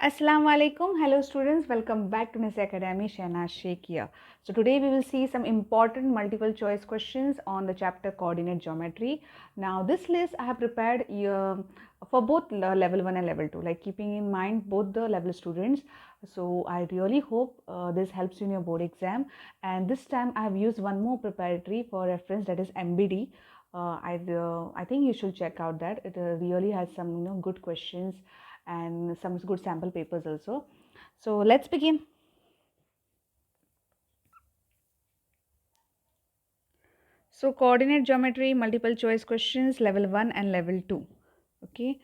Assalamu alaikum. Hello students, welcome back to Nisa Academy. Shahnaz Sheikh here. So today we will see some important multiple choice questions on the chapter coordinate geometry. Now this list I have prepared for both level 1 and level 2, like keeping in mind both the level students. So I really hope this helps you in your board exam, and this time I have used one more preparatory for reference, that is MBD. I think you should check out that. It really has some good questions and some good sample papers also. So let's begin. So coordinate geometry, multiple choice questions, level 1 and level 2. Okay.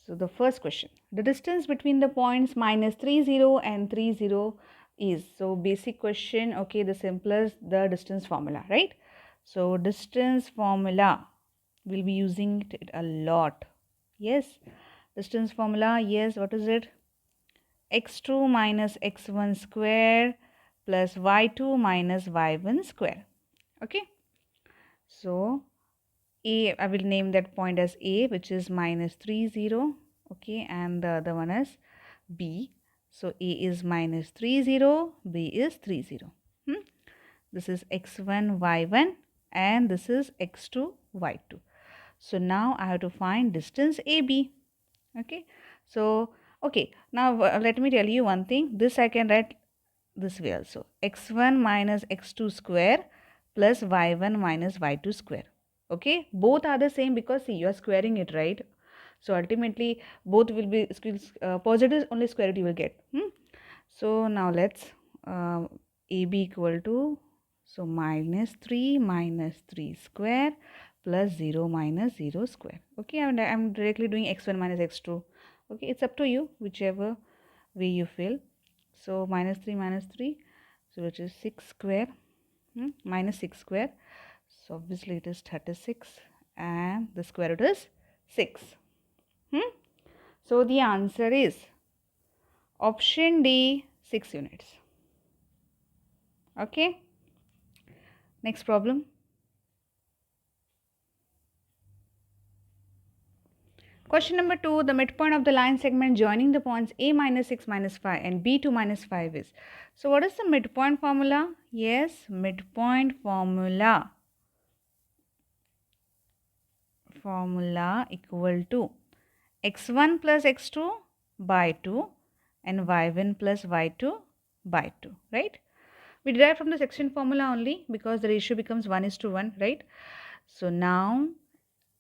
So the first question, the distance between the points minus 30 and 30 is, so basic question. Okay, the simplest, the distance formula, right? So distance formula, we'll be using it a lot. Yes, distance formula, yes, what is it? x2 minus x1 square plus y2 minus y1 square. Okay, so A, I will name that point as A, which is minus 30. Okay, and the other one is B. So A is minus 30, B is 30. This is x1 y1 and this is x2 y2. So now I have to find distance AB. Okay, so okay, now let me tell you one thing. This I can write this way also, x1 minus x2 square plus y1 minus y2 square. Okay, both are the same because see, you are squaring it, right? So ultimately both will be positive, only square root you will get. So now let's AB equal to, so minus 3 square plus 0 minus 0 square. Okay, I'm directly doing x1 minus x2. Okay, it's up to you, whichever way you feel. So minus 3, so which is 6 square, minus 6 square. So obviously it is 36 and the square root is 6. So the answer is option D, 6 units. Okay, next problem. Question number 2, the midpoint of the line segment joining the points A minus 6 minus 5 and B 2 minus 5 is. So what is the midpoint formula? Yes, midpoint formula equal to x1 plus x2 by 2 and y1 plus y2 by 2, right? We derive from the section formula only because the ratio becomes 1:1, right? So now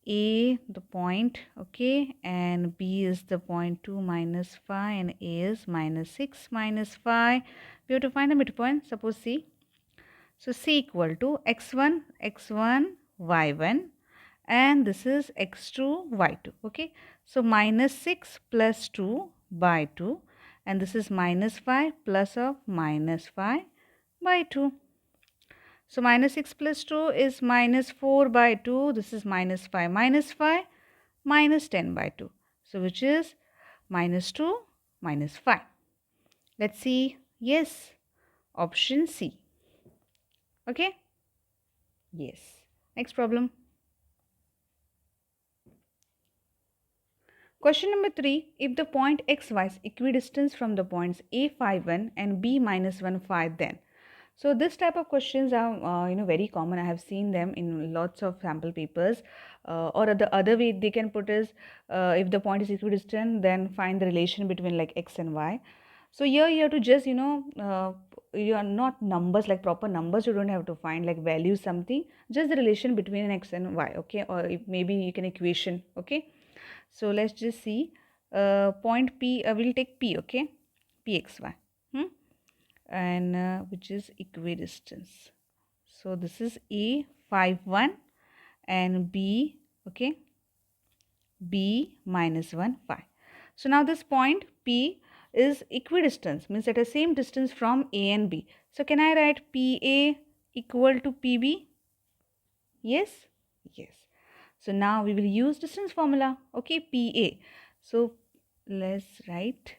A, the point, okay, and B is the point 2 minus 5 and A is minus 6 minus 5. We have to find the midpoint, suppose C. So C equal to x1, y1 and this is x2, y2, okay. So minus 6 plus 2 by 2 and this is minus 5 plus of minus 5 by 2. So minus 6 plus 2 is minus 4 by 2. This is minus 5 minus 5 minus 10 by 2. So which is minus 2 minus 5. Let's see. Yes, option C. Okay. Yes. Next problem. Question number 3. If the point xy is equidistant from the points A51 and B minus 1 5, then. So this type of questions are very common. I have seen them in lots of sample papers. Or the other way they can put is, if the point is equidistant, then find the relation between like x and y. So here you have to just you are not numbers like proper numbers. You don't have to find like value something. Just the relation between an x and y. Okay, or if maybe you can equation. Okay. So let's just see. Point P. We'll take P. Okay, pxy. And which is equidistance. So this is A 5 1 and B, okay, B minus 1 5. So now this point P is equidistance, means at the same distance from A and B. So can I write PA equal to PB? Yes, yes. So now we will use distance formula. Okay, PA. So let's write,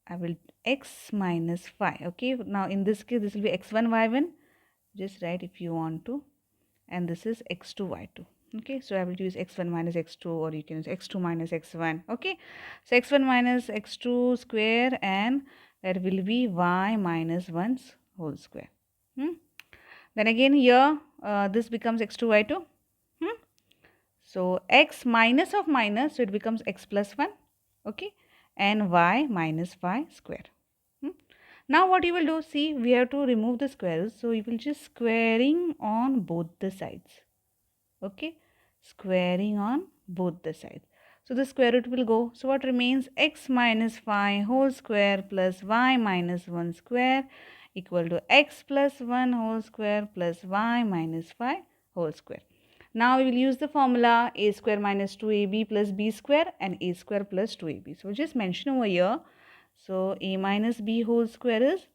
I will x minus 5. Okay, now in this case this will be x1 y1. Just write if you want to, and this is x2 y2. Okay, so I will use x1 minus x2, or you can use x2 minus x1. Okay, so x1 minus x2 square, and that will be y minus 1's whole square. Then again here this becomes x2 y2. So x minus of minus, so it becomes x plus 1. Okay, and y minus y square. Now what you will do, see, we have to remove the squares, so you will just squaring on both the sides. Okay, squaring on both the sides. So the square root will go. So what remains? X minus 5 whole square plus y minus 1 square equal to x plus 1 whole square plus y minus 5 whole square. Now we will use the formula a square minus 2ab plus b square and a square plus 2ab. So just mention over here. So a minus b whole square is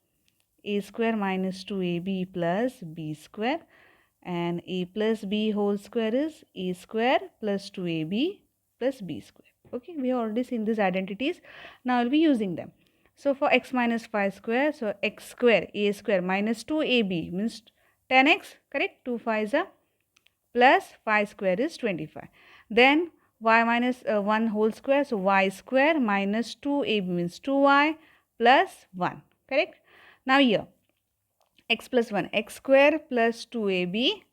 a square minus 2ab plus b square, and a plus b whole square is a square plus 2ab plus b square. Okay, we have already seen these identities. Now I'll be using them. So for x minus 5 square, so x square, a square minus 2ab means 10x, correct? 2 5s are plus 5 square is 25. Then y minus 1 whole square, so y square minus 2ab means 2y plus 1, correct? Now here x plus 1, x square plus 2ab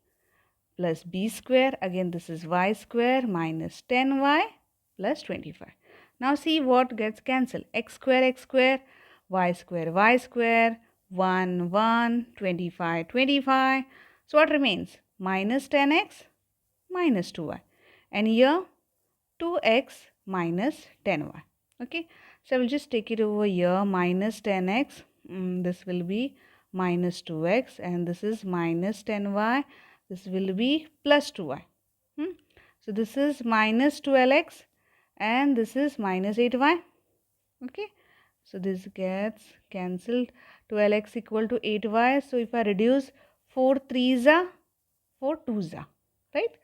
plus b square, again this is y square minus 10y plus 25. Now see what gets cancelled, x square, y square, 1, 1, 25, 25. So what remains? Minus 10x minus 2y. And here 2x minus 10y. Okay, so I will just take it over here, minus 10x, this will be minus 2x, and this is minus 10y, this will be plus 2y. So this is minus 12x and this is minus 8y. Okay, so this gets cancelled, 12x equal to 8y. So if I reduce 4 3s are 4 2s are, right?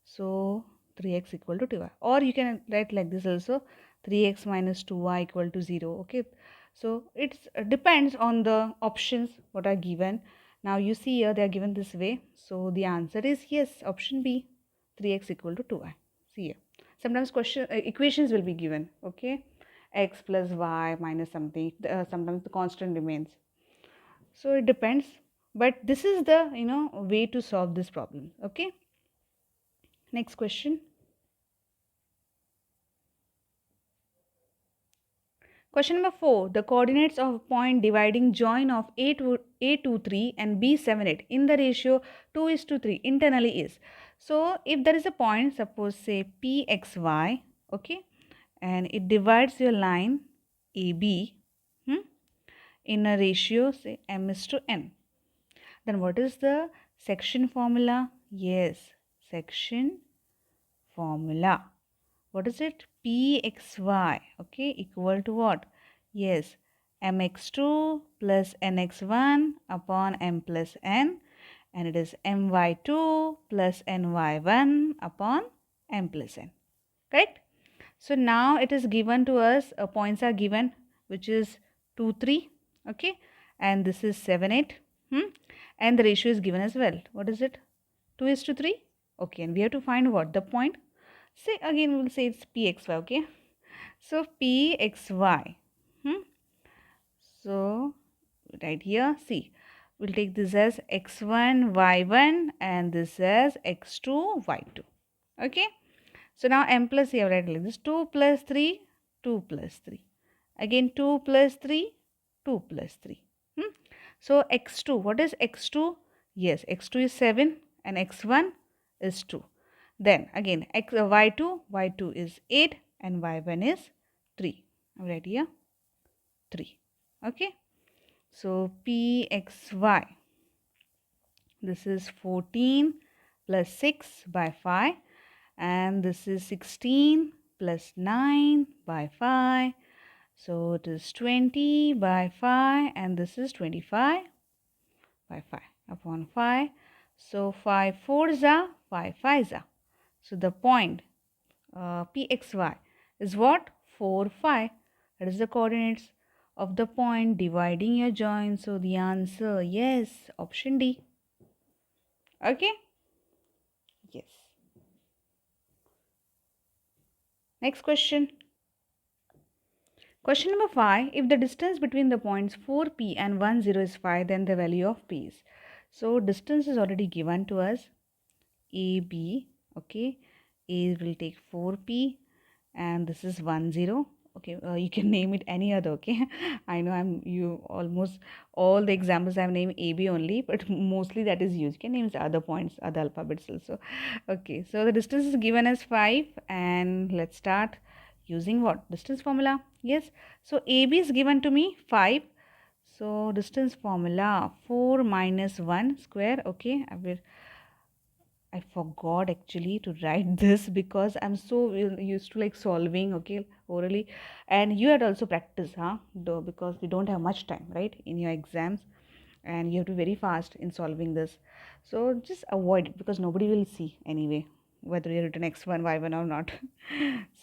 So 3x equal to 2y, or you can write like this also, 3x minus 2y equal to 0. Okay, so it depends on the options what are given. Now you see here they are given this way, so the answer is yes, option B, 3x equal to 2y. See here, sometimes equations will be given. Okay, x plus y minus something, sometimes the constant remains, so it depends, but this is the way to solve this problem. Okay, next question. Question number 4. The coordinates of a point dividing join of A23 and B78 in the ratio 2:3 internally is. So, if there is a point, suppose say PXY, okay, and it divides your line AB in a ratio say m:(n). Then what is the section formula? Yes, section formula. What is it? Pxy, okay, equal to what? Yes, mx2 plus nx1 upon m plus n, and it is my2 plus ny1 upon m plus n, correct? So now it is given to us, points are given, which is 2 3, okay, and this is 7 8, and the ratio is given as well. What is it? 2:3, okay, and we have to find what? The point. Say again, we will say it's pxy, okay. So pxy, so right here, see, we'll take this as x1 y1 and this as x2 y2, okay. So now m plus, you have written like this, 2 plus 3, 2 plus 3, again 2 plus 3, 2 plus 3. So x2, what is x2? Yes, x2 is 7 and x1 is 2. Then again y2 is 8 and y1 is 3. Right here 3. Okay. So pxy, this is 14 plus 6 by 5, and this is 16 plus 9 by 5. So it is 20 by 5, and this is 25 by 5 upon 5. So 5 4s are 5 5s are. So the point pxy is what? 4 5. That is the coordinates of the point dividing your join. So the answer, yes, option D. Okay, yes. Next question. Question number 5. If the distance between the points 4p and 10 is 5, then the value of p is. So distance is already given to us. AB, okay. A will take 4p and this is 10. Okay, you can name it any other, okay. I know you almost all the examples I've named AB only, but mostly that is used. You can name other points, other alphabets also. Okay, so the distance is given as 5 and let's start using what? Distance formula. Yes, so AB is given to me 5. So distance formula 4 minus 1 square. Okay, I forgot actually to write this because I'm so used to like solving, okay, orally. And you had also practice, huh? Though, because we don't have much time, right, in your exams, and you have to be very fast in solving this. So just avoid it because nobody will see anyway whether you written x1, y1 or not.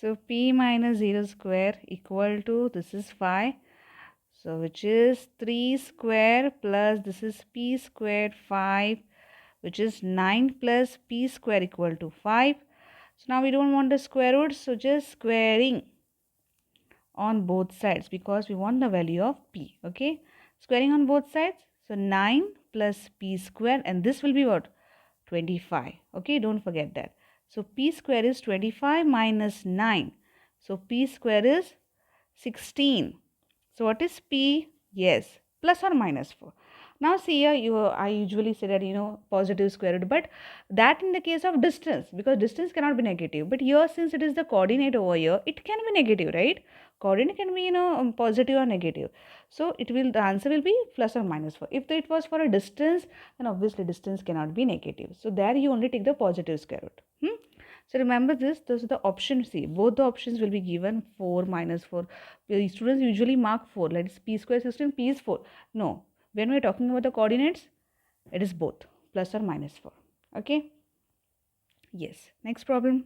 So p minus 0 square equal to, this is 5. So which is 3 square plus this is p squared 5, which is 9 plus p square equal to 5. So now we don't want the square root, so just squaring on both sides because we want the value of p. Okay, squaring on both sides. So 9 plus p square, and this will be what? 25. Okay, don't forget that. So p square is 25 minus 9. So p square is 16. So what is p? Yes, plus or minus 4. Now see here, I usually say that, positive square root, but that in the case of distance, because distance cannot be negative. But here, since it is the coordinate over here, it can be negative, right? Coordinate can be, positive or negative. So the answer will be plus or minus 4. If it was for a distance, then obviously distance cannot be negative. So there you only take the positive square root. So remember this is the option C. Both the options will be given 4 minus 4. The students usually mark 4. Let us p square 16, p is 4. No, when we are talking about the coordinates, it is both plus or minus 4. Okay. Yes. Next problem.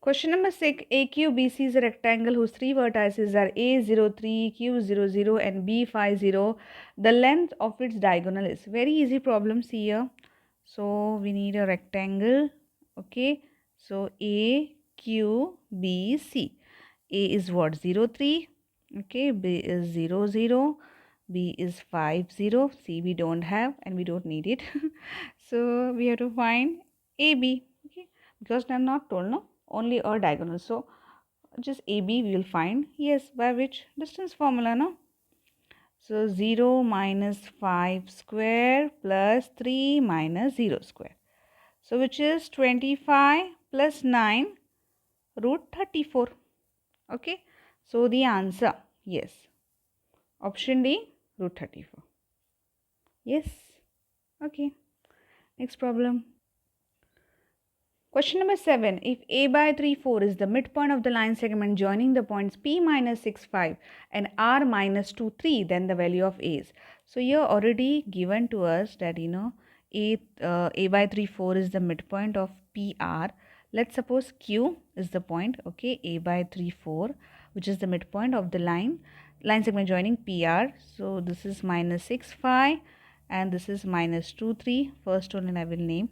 Question number 6. AQBC is a rectangle whose three vertices are A03, Q00 and B50. The length of its diagonal is. Very easy problem. See here. So we need a rectangle. Okay. So AQBC. A is what? 03. Okay. B is 00. B is 50. C we don't have and we don't need it. So we have to find AB. Okay. Because I'm not told, no, only a diagonal. So just AB we will find. Yes, by which distance formula, no? So 0 minus 5 square plus 3 minus 0 square. So which is 25 plus 9 root 34. Okay. So the answer, yes. Option D, root 34. Yes. Okay. Next problem. Question number 7. If A by 3, 4 is the midpoint of the line segment joining the points P minus 6, 5 and R minus 2, 3, then the value of A is. So here already given to us that, A by 3, 4 is the midpoint of PR. Let's suppose Q is the point, okay, A by 3, 4, which is the midpoint of the line segment joining PR. So this is minus 6, 5 and this is minus 2, 3. First one I will name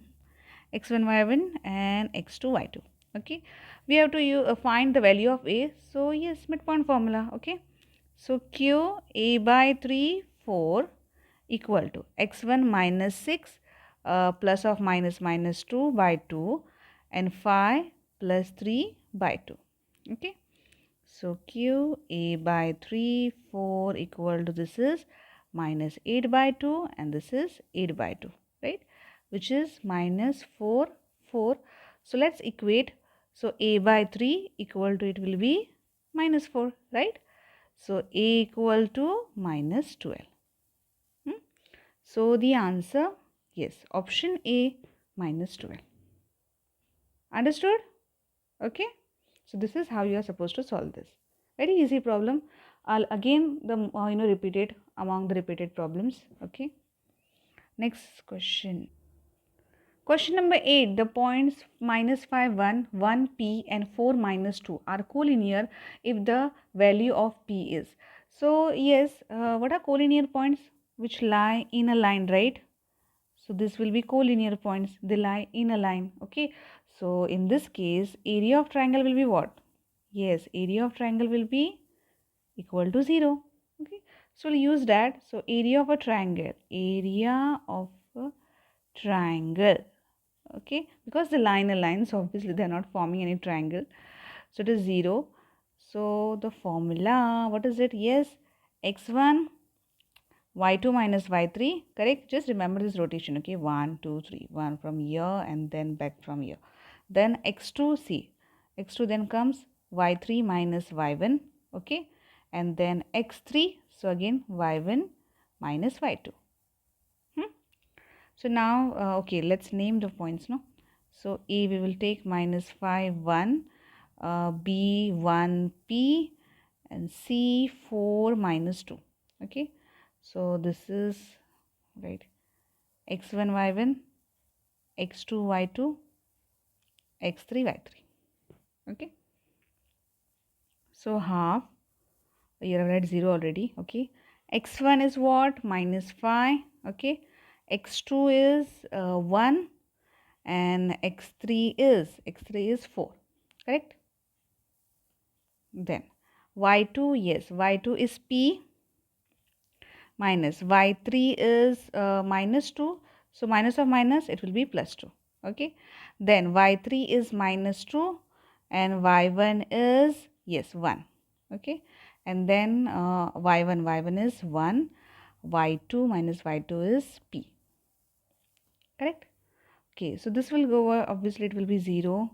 x1 y1 and x2 y2. Okay, we have to find the value of A. So yes, midpoint formula. Okay, so q A by 3 4 equal to x1 minus 6 plus of minus 2 by 2 and 5 plus 3 by 2. Okay, so q A by 3 4 equal to, this is minus 8 by 2 and this is 8 by 2, right, which is minus 4 4. So let's equate. So A by 3 equal to, it will be minus 4, right? So A equal to minus 12. So the answer, yes, option A, minus 12. Understood? Okay. So this is how you are supposed to solve this. Very easy problem. I'll again repeat it among the repeated problems. Okay. Next question. Question number 8. The points minus 5, 1, 1, p and 4 minus 2 are collinear if the value of p is. So yes, what are collinear points? Which lie in a line, right? So this will be collinear points. They lie in a line. Okay. So in this case, area of triangle will be what? Yes, area of triangle will be equal to 0. Okay, so we'll use that. So area of a triangle, area of a triangle. Okay, because the line and lines, obviously they are not forming any triangle, so it is 0. So the formula, what is it? Yes, x1 y2 minus y3, correct? Just remember this rotation. Okay, 1 2 3, 1 from here and then back from here. Then x2, see, x2 then comes y3 minus y1, okay, and then x3, so again y1 minus y2. So now, okay, let's name the points, no? So A we will take minus 5, 1, B 1, P, and C 4 minus 2. Okay, so this is right, x1 y1, x2 y2, x3 y3. Okay, so half, you have read 0 already. Okay, x1 is what? Minus 5. Okay, x2 is 1, and x3 is 4, correct? Then y2, yes, y2 is p, minus y3 is minus 2, so minus of minus, it will be plus 2. Okay, then y3 is minus 2 and y1 is, yes, 1. Okay, and then y1 is 1, y2 minus y2 is p, correct? Okay, so this will go over, obviously it will be 0.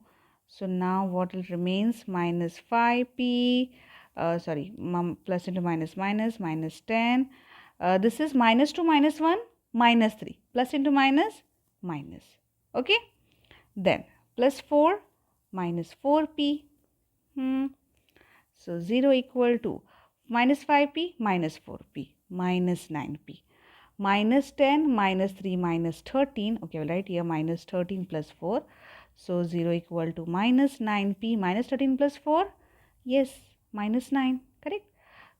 So now what will remains? Minus 5p, plus into minus minus, minus 10. This is minus 2 minus 1, minus 3. Plus into minus, minus. Okay, then plus 4, minus 4p. So 0 equal to minus 5p, minus 4p, minus 9p. Minus 10, minus 3, minus 13. Okay, we'll write here minus 13 plus 4. So 0 equal to minus 9p, minus 13 plus 4. Yes, minus 9, correct?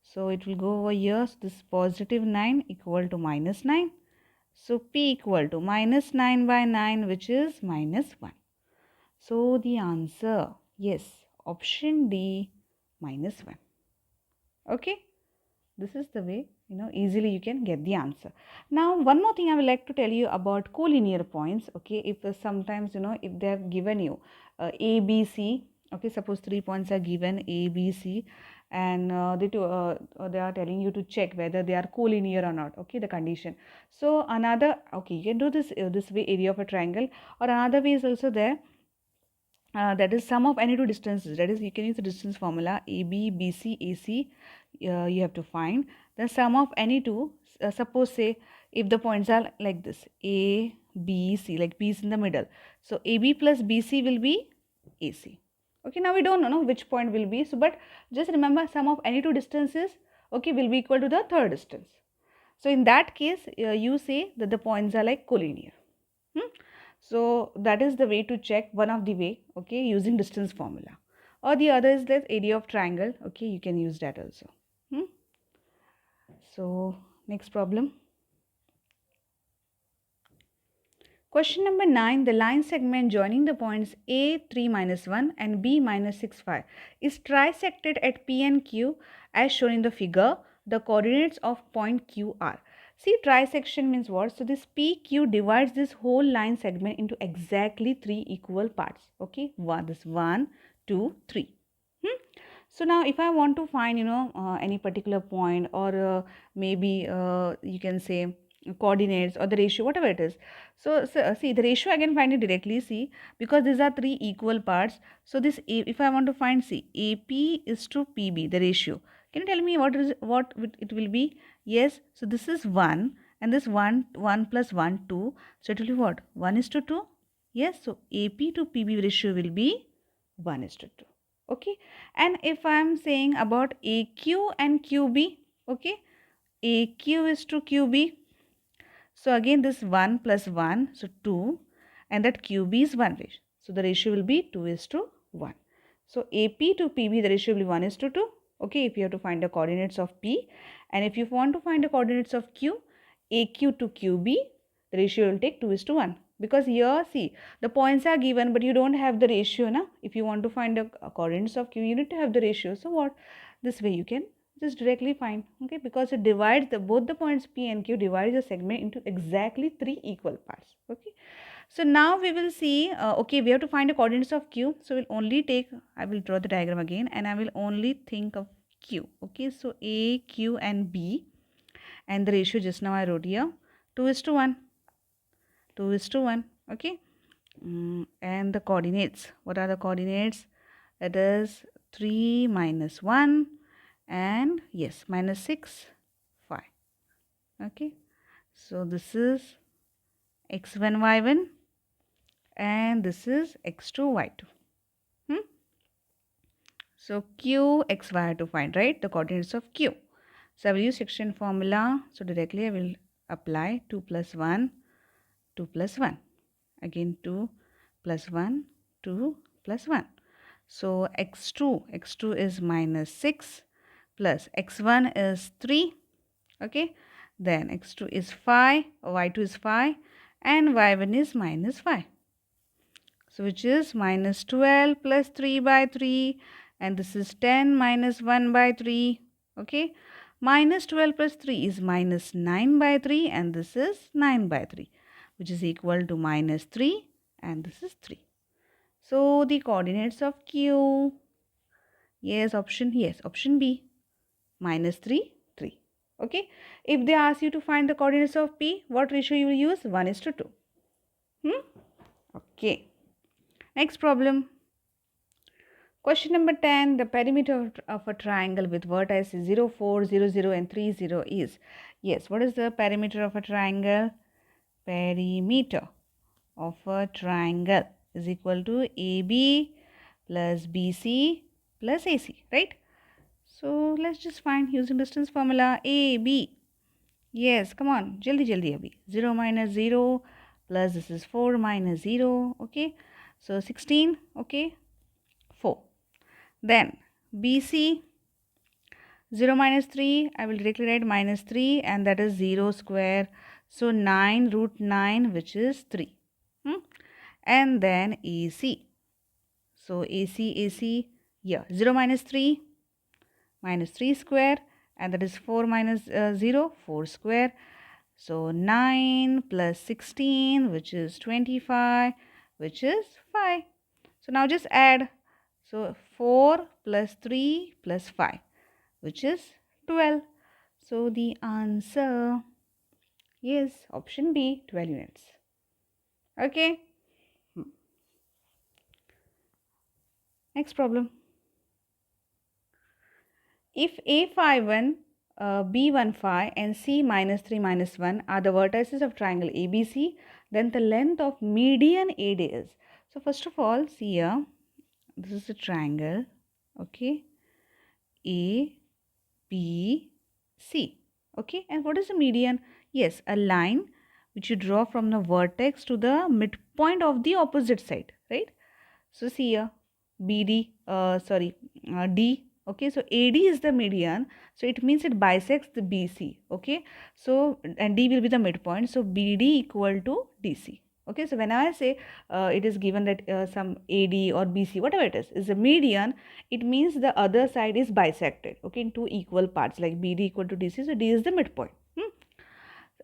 So it will go over here. So this positive 9 equal to minus 9. So p equal to minus 9 by 9, which is minus 1. So the answer, yes, option D, minus 1. Okay, this is the way, easily you can get the answer. Now one more thing I would like to tell you about collinear points. Okay, if sometimes if they have given you A, B, C, okay, suppose 3 points are given A, B, C, and they are telling you to check whether they are collinear or not. Okay, the condition. So another, okay, you can do this this way, area of a triangle, or another way is also there. That is sum of any two distances. That is, you can use the distance formula AB, BC, AC. You have to find the sum of any two. Suppose, say, if the points are like this, A, B, C, like B is in the middle. So AB plus BC will be AC. Okay, now we don't know which point will be. So, but just remember, sum of any two distances, okay, will be equal to the third distance. So in that case, you say that the points are like collinear. So that is the way to check, one of the way, okay, using distance formula. Or the other is this area of triangle, okay, you can use that also. So next problem. Question number 9, the line segment joining the points A 3 minus 1 and B minus 6 5 is trisected at P and Q as shown in the figure. The coordinates of point Q are. See, trisection means what? So this PQ divides this whole line segment into exactly 3 equal parts. Okay, this 1, 2, 3. So now if I want to find, any particular point, or maybe you can say coordinates or the ratio, whatever it is. So see, the ratio I can find it directly, see, because these are 3 equal parts. So this, if I want to find, see, AP is to PB, the ratio. Can you tell me what it will be? Yes, so this is 1 and this 1 plus 1, 2. So it will be what? 1 is to 2. Yes, so AP to PB ratio will be 1 is to 2. Okay, and if I am saying about AQ and QB, okay, AQ is to QB. So again this 1 plus 1, so 2, and that QB is 1 ratio. So the ratio will be 2 is to 1. So AP to PB, the ratio will be 1 is to 2. Okay, if you have to find the coordinates of P, and if you want to find the coordinates of Q, AQ to QB, the ratio will take 2 is to 1. because here see the points are given but you don't have the ratio na. If you want to find the coordinates of q, you need to have the ratio. So what, this way you can just directly find, okay, because it divides both the points p and q, divides the segment into exactly 3 equal parts. Okay, so now we will see, okay, we have to find the coordinates of q. So we'll only take, I will draw the diagram again and I will only think of q. Okay, so a, q and b, and the ratio just now I wrote here 2:1, 2:1. Okay, and the coordinates, what are the coordinates? It is 3 minus 1 and yes minus 6, 5. Okay, so this is x1 y1 and this is x2 y2. So q, x, y to find, right, the coordinates of q. So I will use section formula. So directly I will apply 2 plus 1, 2 plus 1. Again 2 plus 1, 2 plus 1. So x2 is minus 6 plus x1 is 3. Okay, then x2 is 5, y2 is 5 and y1 is minus 5. So which is minus 12 plus 3 by 3 and this is 10 minus 1 by 3. Okay, minus 12 plus 3 is minus 9 by 3 and this is 9 by 3, which is equal to minus 3 and this is 3. So the coordinates of q, yes, option B, minus 3, 3. Okay, if they ask you to find the coordinates of p, what ratio you will use? 1:2. Okay, next problem. Question number 10, the perimeter of a triangle with vertices 0, 4, 0, 0 and 3, 0 is, yes, what is the perimeter of a triangle? Perimeter of a triangle is equal to AB plus BC plus AC, right? So let's just find using distance formula. AB, yes, come on, jaldi jaldi abhi. 0 minus 0 plus this is 4 minus 0, okay, so 16, okay, 4. Then BC, 0 minus 3, I will directly write minus 3 and that is 0 square. So 9 root 9, which is 3. And then AC. So AC, yeah, 0 minus 3, minus 3 square and that is 4 minus 0, 4 square. So 9 plus 16, which is 25, which is 5. So now just add. So 4 plus 3 plus 5, which is 12. So the answer is option B, 12 units. Okay. Next problem. If A51, B15 and C minus 3 minus 1 are the vertices of triangle ABC, then the length of median AD is. So first of all, see here, this is a triangle, okay, A, B, C, okay, and what is the median? Yes, a line which you draw from the vertex to the midpoint of the opposite side, right? So see here, D, okay, so AD is the median, so it means it bisects the BC, okay, so and D will be the midpoint, so BD equal to DC. Okay, so when I say it is given that some AD or BC, whatever it is a median, it means the other side is bisected, okay, in two equal parts like BD equal to DC, so D is the midpoint.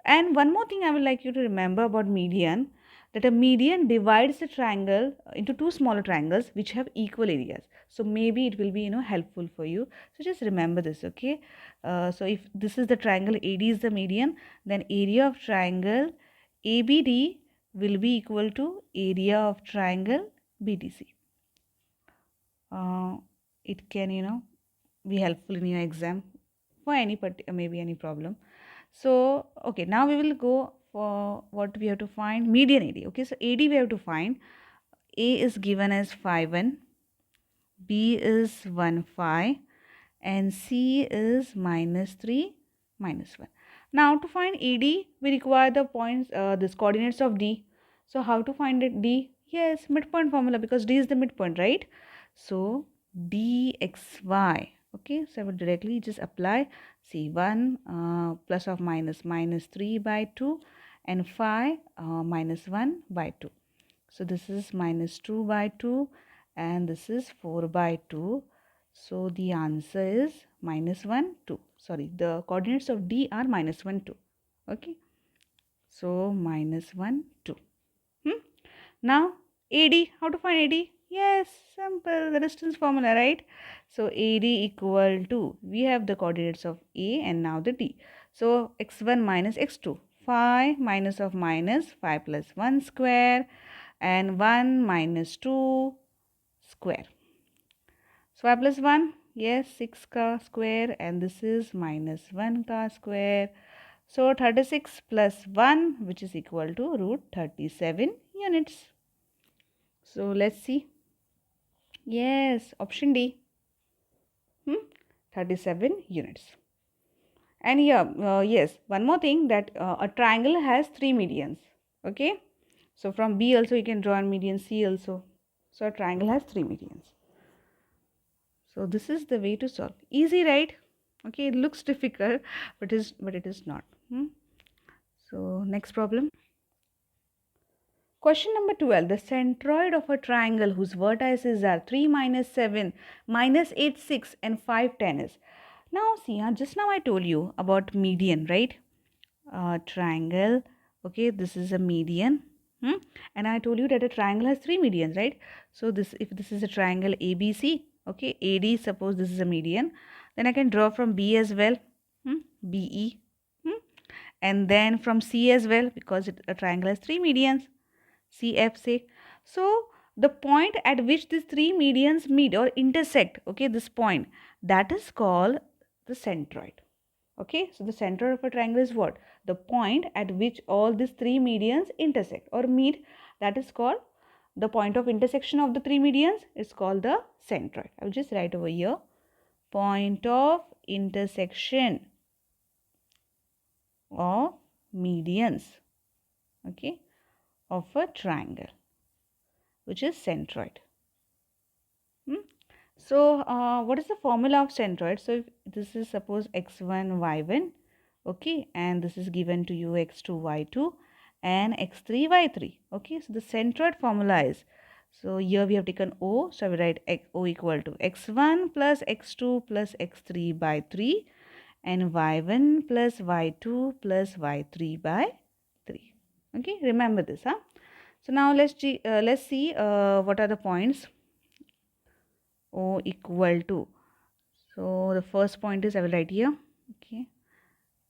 And one more thing I would like you to remember about median, that a median divides the triangle into two smaller triangles which have equal areas. So maybe it will be helpful for you. So just remember this, okay? So if this is the triangle AD is the median, then area of triangle ABD will be equal to area of triangle BDC. It can be helpful in your exam for any maybe any problem. So okay, now we will go for what we have to find, median AD. Okay, so AD we have to find. A is given as 5, 1, B is 1, 5 and C is minus 3, minus 1. Now to find AD we require the points, this coordinates of D. So how to find it? D, yes, midpoint formula, because D is the midpoint, right? So dxy, okay, so I would directly just apply C1 plus or minus minus 3 by 2 and phi minus 1 by 2. So this is minus 2 by 2 and this is 4 by 2. So the answer is minus 1, 2. Sorry, the coordinates of D are minus 1, 2. Okay. So minus 1, 2. Now AD, how to find AD? Yes, simple, the distance formula, right? So AD equal to, we have the coordinates of A and now the D. So x1 minus x2, phi minus of minus, phi plus 1 square and 1 minus 2 square. So 5 plus 1, yes, 6 ka square and this is minus 1 ka square. So 36 plus 1 which is equal to root 37 units. So let's see. Yes, option D. 37 units. And here, yes, one more thing, that a triangle has 3 medians. Okay. So from B also you can draw a median, C also. So a triangle has 3 medians. So this is the way to solve. Easy, right? Okay, it looks difficult, but it is not. So next problem. Question number 12. The centroid of a triangle whose vertices are 3 minus 7, minus 8, 6 and 5, 10 is. Now see, just now I told you about median, right? Triangle. Okay, this is a median. And I told you that a triangle has 3 medians, right? So this, if this is a triangle ABC, okay, AD, suppose this is a median, then I can draw from B as well, BE, and then from C as well, because a triangle has 3 medians, CF say. So the point at which these 3 medians meet or intersect, okay, this point, that is called the centroid. Okay, so the center of a triangle is what? The point at which all these 3 medians intersect or meet, that is called the point of intersection of the 3 medians, is called the centroid. I will just write over here, point of intersection of medians, okay, of a triangle, which is centroid. So what is the formula of centroid? So if this is suppose x1 y1, okay, and this is given to you x2 y2 and x3 y3. Okay, so the centroid formula is, so here we have taken O, so I will write O equal to x1 plus x2 plus x3 by 3 and y1 plus y2 plus y3 by 3. Okay, remember this, huh? So now let's see what are the points O equal to. So the first point is, I will write here, okay,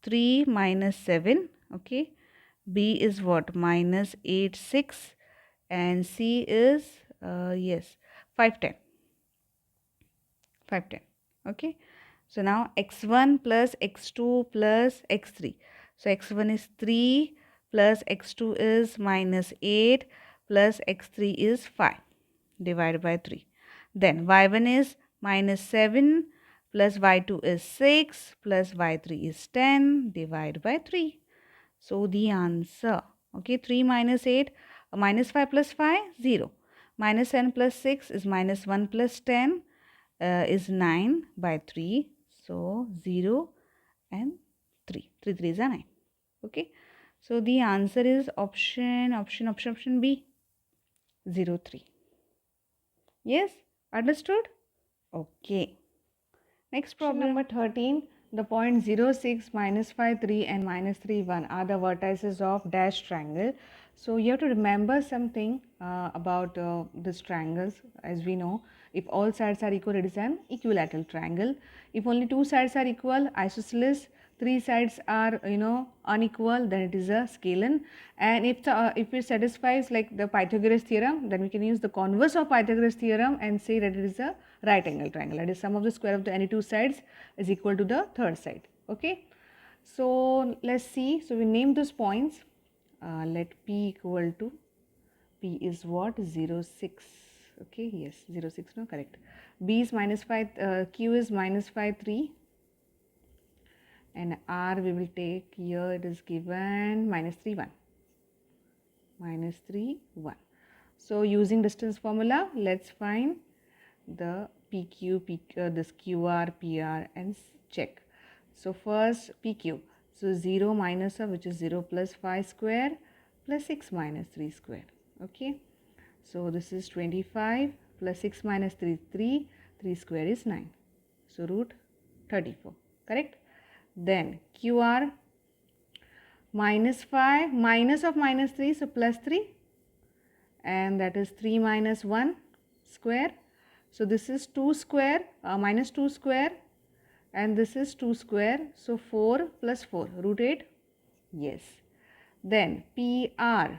3 minus 7, okay, B is what, minus 8, 6 and C is, yes, 5, 10, 5, 10, okay. So now x1 plus x2 plus x3. So x1 is 3 plus x2 is minus 8 plus x3 is 5 divided by 3. Then y1 is minus 7 plus y2 is 6 plus y3 is 10 divided by 3. So the answer, okay, 3 minus 8, minus 5 plus 5, 0. Minus 10 plus 6 is minus 1 plus 10 is 9 by 3. So 0 and 3. 3 3s are 9. Okay. So the answer is option B, 0, 3. Yes, understood? Okay. Next problem number 13. The point 0, 6, minus 5, 3 and minus 3, 1 are the vertices of dash triangle. So you have to remember something about these triangles. As we know, if all sides are equal, it is an equilateral triangle. If only 2 sides are equal, isosceles. 3 sides are unequal, then it is a scalene. And if it satisfies like the Pythagoras theorem, then we can use the converse of Pythagoras theorem and say that it is a right angle triangle. That is, sum of the square of the any 2 sides is equal to the third side. Okay. So let's see. So we name those points. Let P equal to, P is what, 0, 6. Okay, yes, 0, 6, no, correct. B is minus 5, Q is minus 5, 3. And R we will take here, it is given minus 3, 1. Minus 3, 1. So using distance formula, let's find the PQ, this QR, PR and check. So first PQ. So 0 minus of, which is 0 plus 5 square plus 6 minus 3 square. Okay. So this is 25 plus 6 minus 3, 3. 3 square is 9. So root 34. Correct. Then QR minus 5 minus of minus 3, so plus 3, and that is 3 minus 1 square. So this is 2 square minus 2 square, and this is 2 square, so 4 plus 4 root 8. Yes. Then PR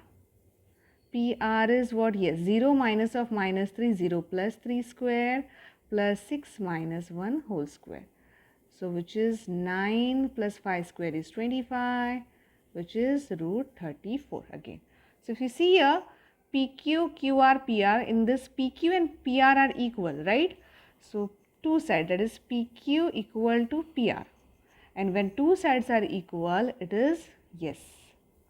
is what? Yes, 0 minus of minus 3, 0 plus 3 square plus 6 minus 1 whole square. So which is 9 plus 5 square is 25, which is root 34 again. So if you see here, PQ, QR, PR, in this PQ and PR are equal, right? So two sides, that is PQ equal to PR. And when two sides are equal, it is, yes,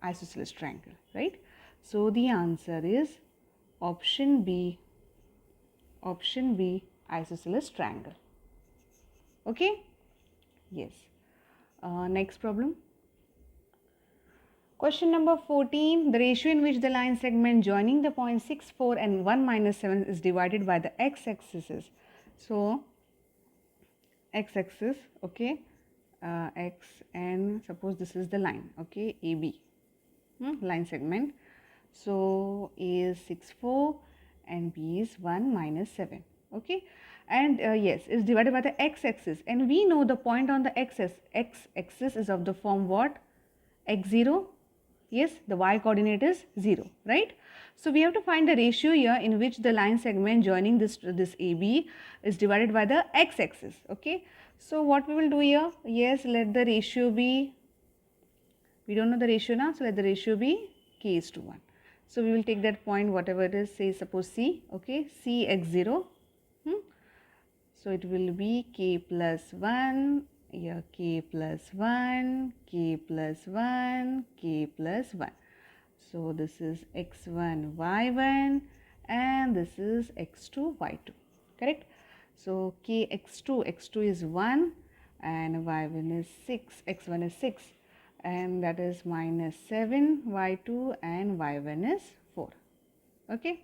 isosceles triangle, right? So the answer is option B, isosceles triangle. Okay? Yes. Next problem. Question number 14. The ratio in which the line segment joining the points 6, 4 and 1 minus 7 is divided by the x-axis is. So, x-axis, okay, x, and suppose this is the line, okay, AB, line segment. So, A is 6, 4 and B is 1 minus 7, okay. And yes, it's divided by the x-axis, and we know the point on the x-axis is of the form what? X0. Yes, the y coordinate is 0, right? So we have to find the ratio here in which the line segment joining this AB is divided by the x-axis, okay? So what we will do here? Yes, let the ratio be, we don't know the ratio now, so let the ratio be k is to 1. So we will take that point, whatever it is, say suppose C, okay, C x0. So it will be k plus 1, here k plus 1, k plus 1, k plus 1. So this is x1, y1 and this is x2, y2, correct? So k x2 is 1 and y1 is 6, x1 is 6, and that is minus 7, y2 and y1 is 4, okay?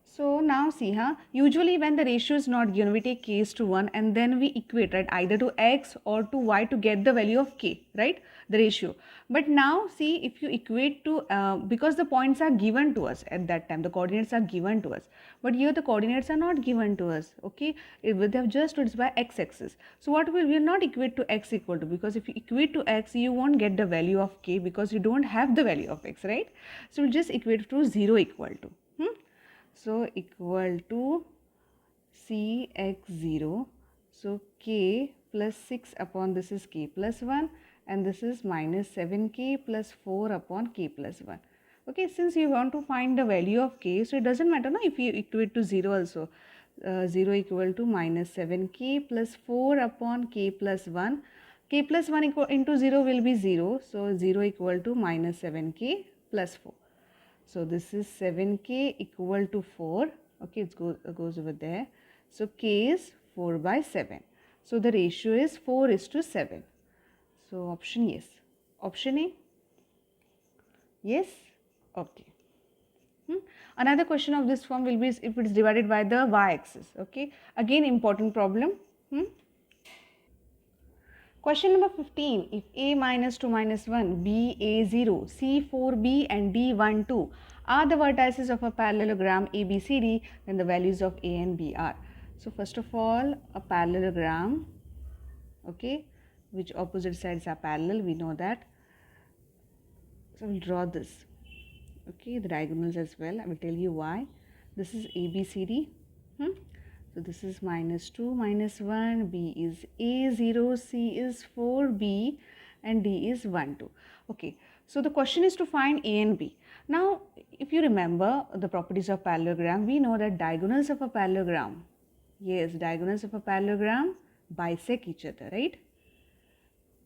So now see, usually when the ratio is not given, we take k is to 1 and then we equate, right, either to x or to y to get the value of k, right, the ratio. But now see, if you equate to, because the points are given to us at that time, the coordinates are given to us, but here the coordinates are not given to us, okay, they have just it's by x-axis. So what we will not equate to x equal to, because if you equate to x, you won't get the value of k because you don't have the value of x, right? So we'll just equate to 0 equal to. So equal to Cx0. So k plus 6 upon this is k plus 1 and this is minus 7k plus 4 upon k plus 1. Okay, since you want to find the value of k, so it doesn't matter now if you equate to 0 also. 0 equal to minus 7k plus 4 upon k plus 1. K plus 1 equal into 0 will be 0. So 0 equal to minus 7k plus 4. So this is 7k equal to 4, okay, it goes over there. So k is 4 by 7. So the ratio is 4 is to 7. So option yes. Option A? Yes? Okay. Another question of this form will be if it is divided by the y-axis, okay. Again important problem. Question number 15, if A minus 2 minus 1, B A0, C 4B and D 1 2 are the vertices of a parallelogram ABCD, then the values of A and B are. So first of all, a parallelogram, okay, which opposite sides are parallel, we know that. So we'll draw this, okay, the diagonals as well. I will tell you why. This is ABCD. So this is minus 2 minus 1, B is A0, C is 4B and D is 1 2. Okay, so the question is to find A and B. Now if you remember the properties of parallelogram, we know that diagonals of a parallelogram, yes, diagonals of a parallelogram bisect each other, right?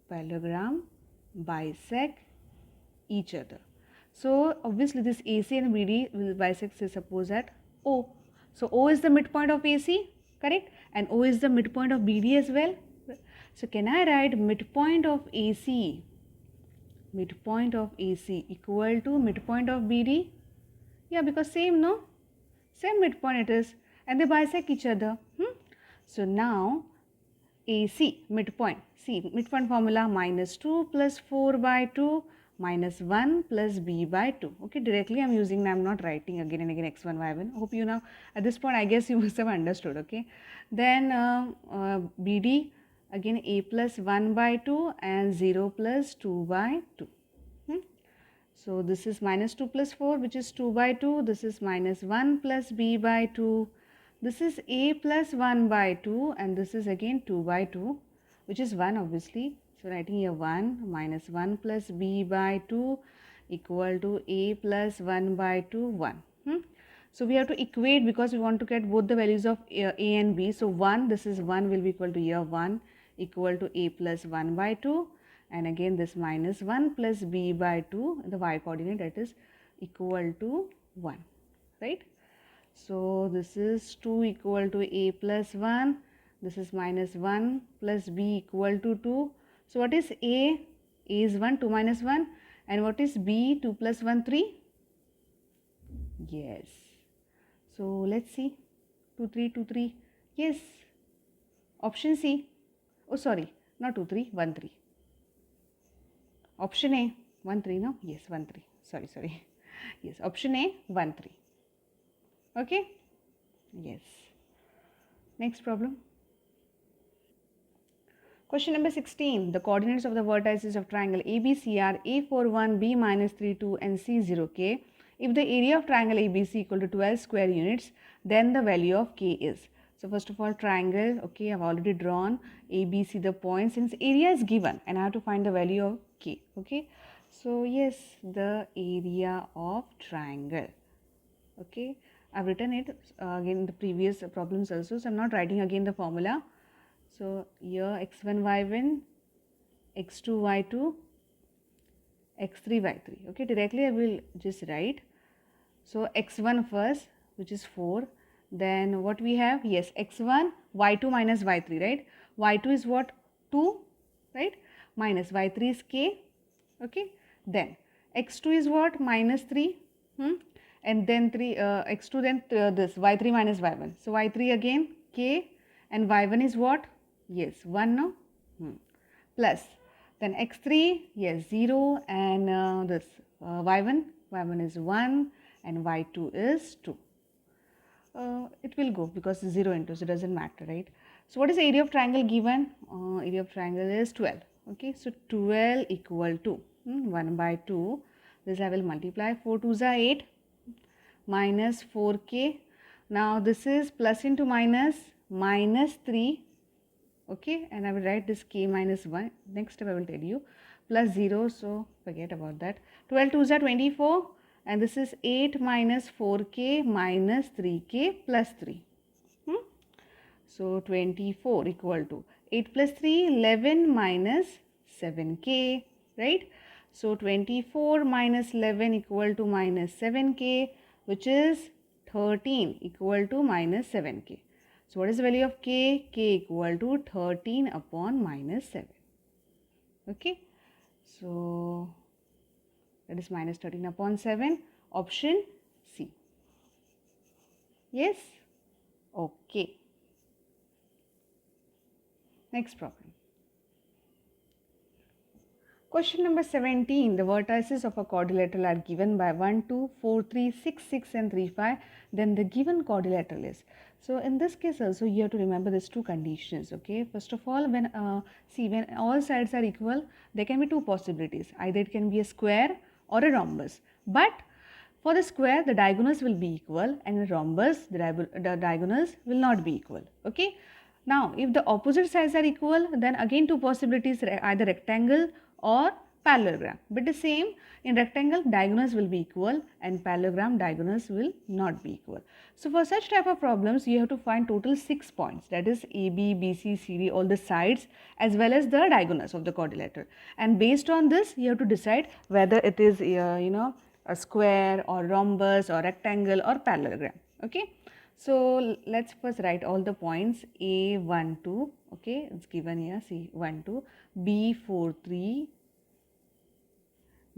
Parallelogram bisect each other. So obviously this AC and BD will bisect, say suppose at O. So O is the midpoint of AC, correct? And O is the midpoint of BD as well. So can I write midpoint of AC equal to midpoint of BD? Yeah, because same, no? Same midpoint it is, and they bisect each other. So now AC midpoint. See, midpoint formula -2 plus 4 by 2 minus 1 plus B by 2. Okay, directly I am using, I am not writing again and again x1, y1. Hope you now, at this point I guess you must have understood. Okay, then BD again A plus 1 by 2 and 0 plus 2 by 2. So this is -2 plus 4, which is 2 by 2. This is -1 plus B by 2. This is A plus 1 by 2, and this is again 2 by 2, which is 1 obviously. So writing here 1 minus 1 plus B by 2 equal to A plus 1 by 2, 1. So we have to equate because we want to get both the values of A and B. So 1, this is 1 will be equal to here 1 equal to A plus 1 by 2. And again this minus 1 plus B by 2, the y coordinate, that is equal to 1, right? So this is 2 equal to A plus 1, this is minus 1 plus B equal to 2. So what is A? A is 1, 2 minus 1, and what is B? 2 plus 1, 3? Yes. So let's see, 2, 3, 2, 3, yes. Option C, oh sorry, not 2, 3, 1, 3. Option A, 1, 3, no? Yes, 1, 3. Sorry. Yes, option A, 1, 3. Okay? Yes. Next problem. Question number 16. The coordinates of the vertices of triangle ABC are A41, B minus 32 and C0K. If the area of triangle ABC equal to 12 square units, then the value of K is. So first of all, triangle, okay, I have already drawn ABC, the point, since area is given and I have to find the value of K, okay. So yes, the area of triangle, okay. I have written it again in the previous problems also, so I am not writing again the formula. So here x1, y1, x2, y2, x3, y3, okay. Directly I will just write. So x1 first, which is 4. Then what we have? Yes, x1, y2 minus y3, right? y2 is what? 2, right? Minus y3 is k, okay? Then x2 is what? Minus 3, and then x2, then this y3 minus y1. So y3 again k, and y1 is what? Yes, 1, no? Plus then x3, yes, 0, and this y1 is 1, and y2 is 2. It will go because 0 into, so it doesn't matter, right? So what is the area of triangle given? Area of triangle is 12. Okay, so 12 equal to 1 by 2. This I will multiply. 4 2s are 8 minus 4k. Now this is plus into minus 3. Okay, and I will write this k minus 1. Next step I will tell you. Plus 0, so forget about that. 12 2s are 24. And this is 8 minus 4k minus 3k plus 3. So 24 equal to 8 plus 3, 11 minus 7k, right? So 24 minus 11 equal to minus 7k, which is 13 equal to minus 7k. So what is the value of k? K equal to 13 upon minus 7. Okay. So that is minus 13 upon 7, option C. Yes? Okay. Next problem. Question number 17. The vertices of a quadrilateral are given by 1, 2, 4, 3, 6, 6 and 3, 5. Then the given quadrilateral is. So in this case also you have to remember these two conditions. Okay. First of all, when all sides are equal, there can be two possibilities. Either it can be a square or a rhombus. But for the square, the diagonals will be equal, and in a rhombus, the diagonals will not be equal. Okay. Now, if the opposite sides are equal, then again two possibilities, either rectangle or parallelogram. But the same, in rectangle, diagonals will be equal, and parallelogram diagonals will not be equal. So for such type of problems, you have to find total 6 points, that is AB, BC, CD, all the sides as well as the diagonals of the quadrilateral. And based on this, you have to decide whether it is a square or rhombus or rectangle or parallelogram. Okay. So let's first write all the points. A 1 2, okay, it's given here. C 1 2, B 4 3,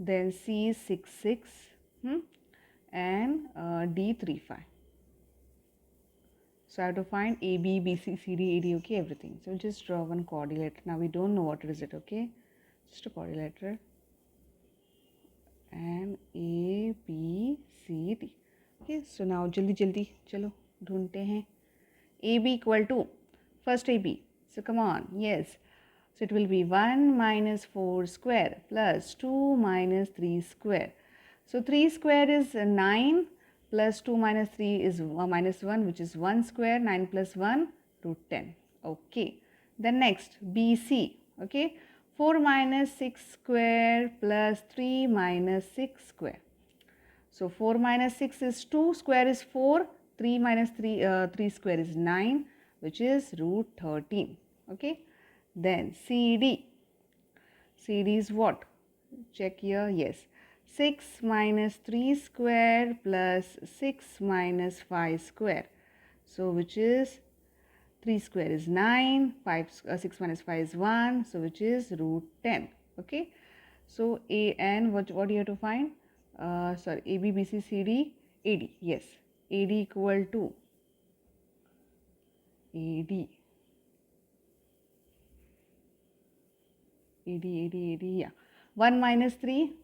then C 6 6, and D 3 5. So I have to find A, B, B, C, C, D, A, D, okay, everything. So just draw one quadrilateral. Now we don't know what is it, okay? Just a quadrilateral. And A, B, C, D. Okay, so now jaldi jaldi chalo ढूंढते हैं. AB equal to first AB. So come on, yes. So it will be 1 minus 4 square plus 2 minus 3 square. So 3 square is 9 plus 2 minus 3 is minus 1, which is 1 square. 9 plus 1 root 10. Okay. Then next BC. Okay. 4 minus 6 square plus 3 minus 6 square. So 4 minus 6 is 2, square is 4, 3 minus 3 square is 9, which is root 13. Okay. Then CD. CD is what? Check here. Yes. 6 minus 3 square plus 6 minus 5 square. So which is 3 square is 9, 6 minus 5 is 1, so which is root 10. Okay. So A and what do you have to find? Sorry, AB, BC, CD, AD. Yes. AD equal to AD. AD, yeah. 1 minus 3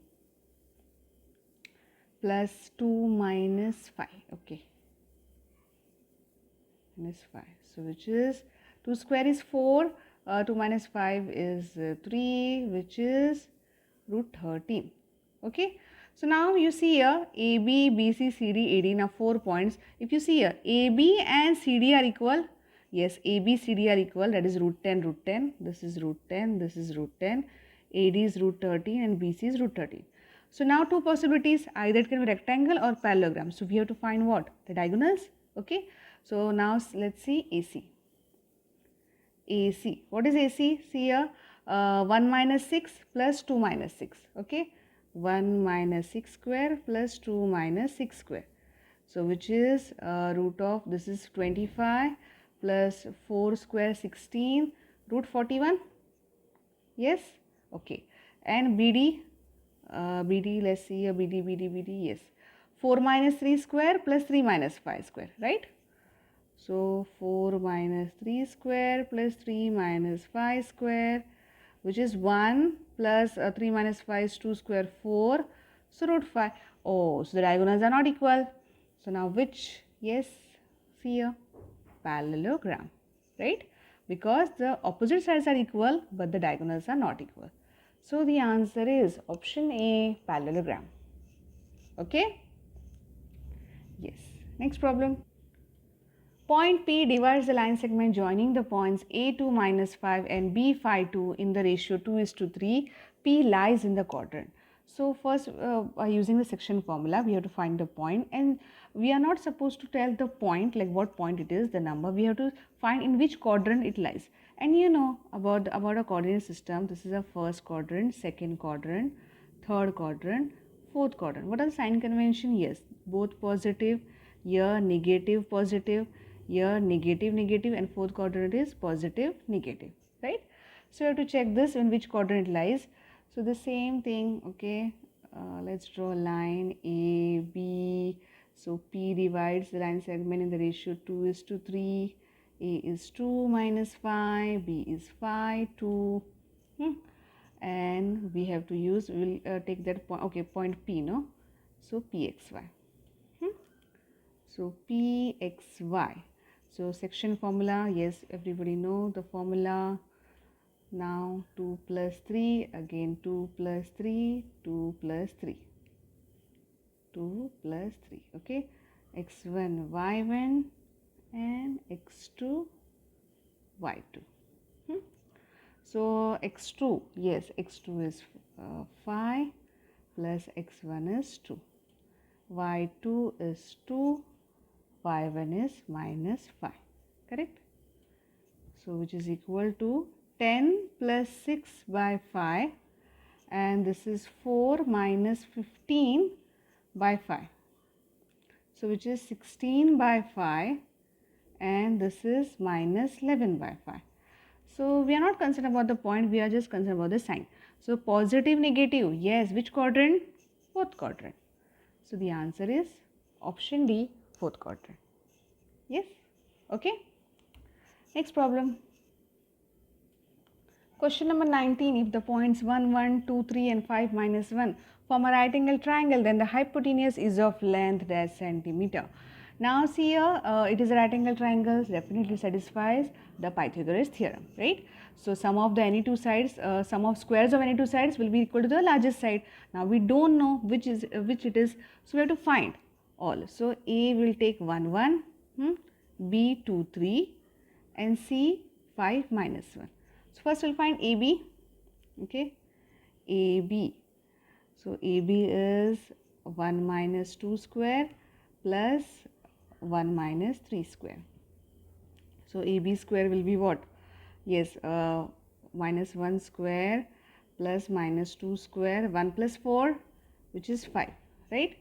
plus 2 minus 5. Okay. Minus 5. So which is 2 square is 4. 2 minus 5 is 3, which is root 13. Okay. So now you see here AB, BC, CD, AD. Now 4 points. If you see here AB and CD are equal. Yes, AB, CD are equal. That is root 10, root 10. This is root 10. This is root 10. AD is root 13 and BC is root 13. So now two possibilities. Either it can be rectangle or parallelogram. So we have to find what? The diagonals. Okay. So now let's see AC. AC. What is AC? See here. 1 minus 6 plus 2 minus 6. Okay. 1 minus 6 square plus 2 minus 6 square. So which is root of, this is 25 plus 4 square 16, root 41. Yes. Okay. And BD. BD, let's see here. BD. Yes. 4 minus 3 square plus 3 minus 5 square. Right. So 4 minus 3 square plus 3 minus 5 square, which is 1 plus 3 minus 5 is 2 square, 4. So root 5. Oh, so the diagonals are not equal. So now which? Yes, see here, parallelogram, right? Because the opposite sides are equal, but the diagonals are not equal. So the answer is option A, parallelogram. Okay? Yes. Next problem. Point P divides the line segment joining the points A2 minus 5 and B phi 2 in the ratio 2:3. P lies in the quadrant. So first, by using the section formula, we have to find the point, and we are not supposed to tell the point, like what point it is, the number. We have to find in which quadrant it lies. And you know about a coordinate system. This is a first quadrant, second quadrant, third quadrant, fourth quadrant. What are the sign convention? Yes, both positive, here negative, positive, here negative, negative, and fourth quadrant is positive, negative, right? So you have to check this in which quadrant it lies. So the same thing, okay, let's draw a line A, B. So P divides the line segment in the ratio 2:3. A is 2 minus 5, B is phi 2. And we have to use, we will take that point, okay, point P, no? So PXY. So PXY. So section formula, yes, everybody know the formula. Now 2 plus 3, again 2 plus 3, 2 plus 3, 2 plus 3, okay, x1, y1 and x2, y2. So x2, yes, x2 is 5 plus x1 is 2, y2 is 2, y1 is minus 5, correct? So which is equal to 10 plus 6 by 5, and this is 4 minus 15 by 5. So which is 16 by 5, and this is minus 11 by 5. So we are not concerned about the point, we are just concerned about the sign. So positive, negative, yes, which quadrant? Fourth quadrant. So the answer is option D, fourth quadrant. Yes, okay. Next problem. Question number 19. If the points 1, 1, 2, 3 and 5 minus 1 form a right angle triangle, then the hypotenuse is of length dash centimeter. Now see here, it is a right angle triangle, definitely satisfies the Pythagoras theorem, right? So sum of the any two sides, sum of squares of any two sides will be equal to the largest side. Now we don't know which it is, so we have to find all. So A will take 1, 1, B 2, 3 and C 5 minus 1. So first we'll find AB, okay, AB. So AB is 1 minus 2 square plus 1 minus 3 square. So AB square will be what? Yes, minus 1 square plus minus 2 square, 1 plus 4, which is 5, right?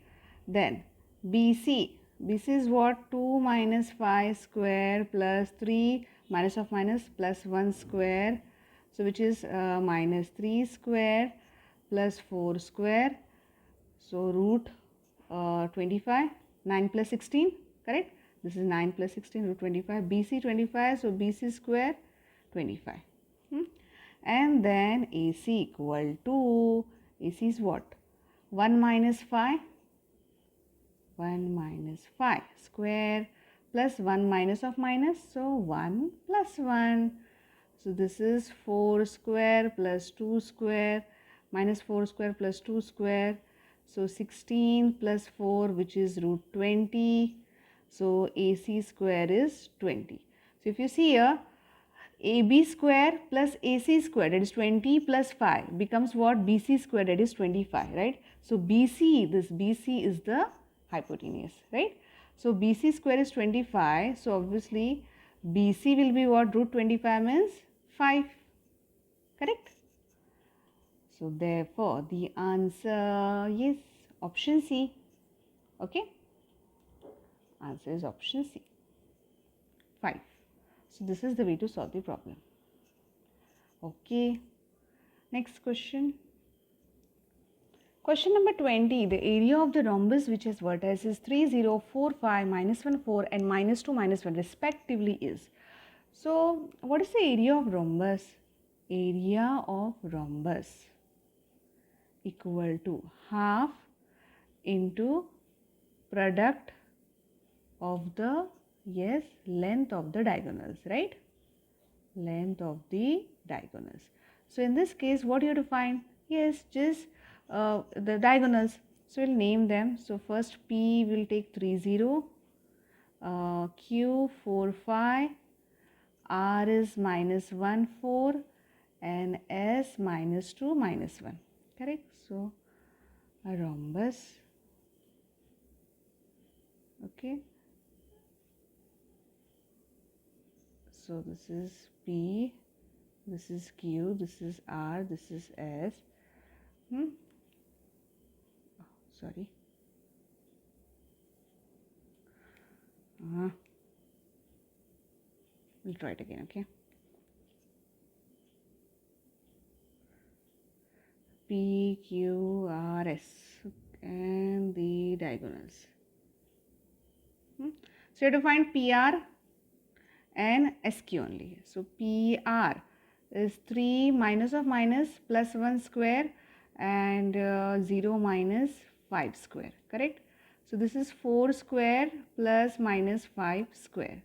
Then BC, BC is what? 2 minus 5 square plus 3 minus of minus plus 1 square, so which is minus 3 square plus 4 square, so root 25, 9 plus 16, correct? This is 9 plus 16, root 25, BC 25, so BC square 25. And then AC equal to, AC is what? 1 minus 5, 1 minus 5 square plus 1 minus of minus, so 1 plus 1. So this is 4 square plus 2 square minus 4 square plus 2 square. So 16 plus 4, which is root 20. So AC square is 20. So if you see here, AB square plus AC square, that is 20 plus 5 becomes what? BC square, that is 25, right? So BC, this BC is the hypotenuse, right? So BC square is 25. So obviously BC will be what? Root 25 means 5, correct? So therefore the answer is option C, okay? Answer is option C, 5. So this is the way to solve the problem. Okay, next question. Question number 20. The area of the rhombus which has vertices 3, 0, 4, 5, minus 1, 4 and minus 2, minus 1 respectively is. So what is the area of rhombus? Area of rhombus equal to half into product of the, yes, length of the diagonals, right? Length of the diagonals. So in this case, what you have to find? Yes, just the diagonals. So we'll name them. So first P will take 3, 0, Q 4, 5, R is minus 1, 4 and S minus 2, minus 1, correct? So a rhombus, okay. So this is P, this is Q, this is R, this is S. Sorry. We'll try it again, okay. P, Q, R, S and the diagonals. So you have to find PR and SQ only. So PR is 3 minus of minus plus 1 square and 0 minus 5 square, correct? So this is 4 square plus minus 5 square.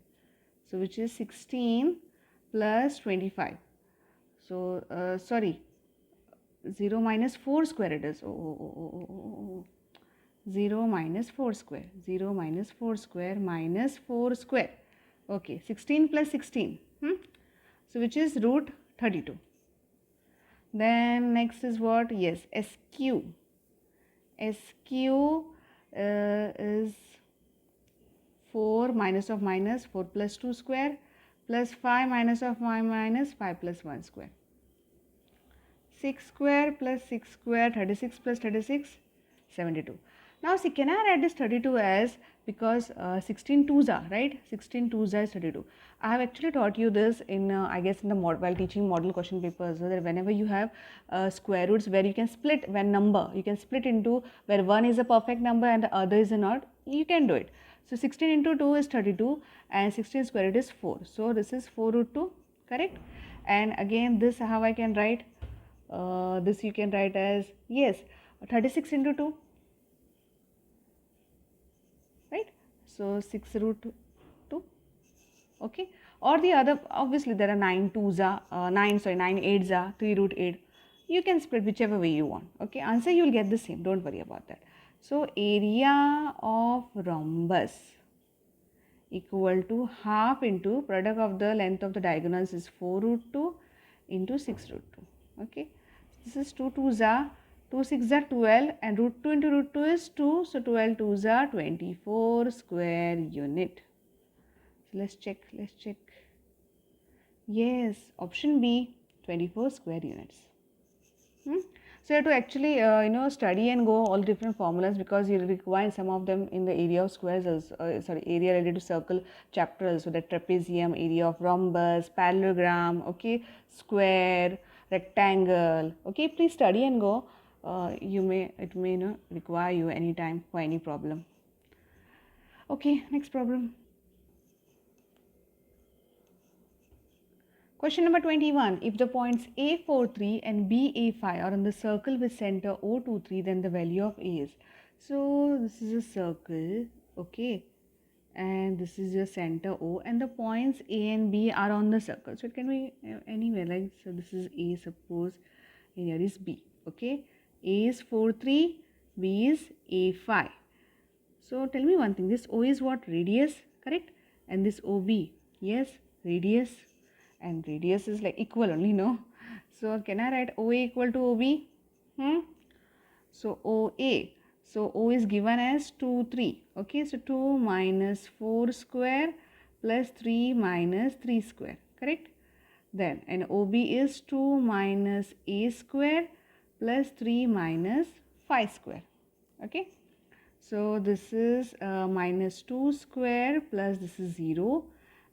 So which is 16 plus 25. So sorry, 0 minus 4 square it is. 0 minus 4 square. 0 minus 4 square minus 4 square. Okay, 16 plus 16. So which is root 32. Then next is what? Yes, SQ. SQ is 4 minus of minus 4 plus 2 square plus 5 minus of minus 5 plus 1 square. 6 square plus 6 square, 36 plus 36, 72. Now see, can I write this 32 as because 16 twos are, right? 16 twos are 32. I have actually taught you this in I guess in the while teaching model question papers, so that whenever you have square roots where you can split one number, you can split into where one is a perfect number and the other is a not, you can do it. So 16 into 2 is 32 and 16 square root is 4. So this is 4 root 2, correct? And again this how I can write, this you can write as, yes, 36 into 2, right? So 6 root 2, okay? Or the other, obviously there are 9 twos are, 9 eights are, 3 root 8. You can split whichever way you want, okay? Answer you will get the same, don't worry about that. So area of rhombus equal to half into product of the length of the diagonals is 4 root 2 into 6 root 2, okay? This is 2 twos are, 2 6 are 12 and root 2 into root 2 is 2, so 12 twos are 24 square unit. So let's check. Yes, option B, 24 square units. So you have to actually study and go all different formulas, because you require some of them in the area of squares also, area related to circle chapter also, the trapezium, area of rhombus, parallelogram, okay, square, rectangle, okay, please study and go. It may require you anytime for any problem. Okay, next problem. Question number 21. If the points A43 and BA5 are on the circle with center O23, then the value of A is. So this is a circle, okay, and this is your center O, and the points A and B are on the circle. So it can be anywhere, like, so this is A, suppose, and here is B, okay. A is 43, B is A5. So tell me one thing, this O is what? Radius, correct? And this OB, yes, radius. And radius is like equal only, no? So can I write OA equal to OB? So OA, so O is given as 2, 3, okay? So 2 minus 4 square plus 3 minus 3 square, correct? Then, and OB is 2 minus A square plus 3 minus 5 square, okay? So this is minus 2 square plus this is 0.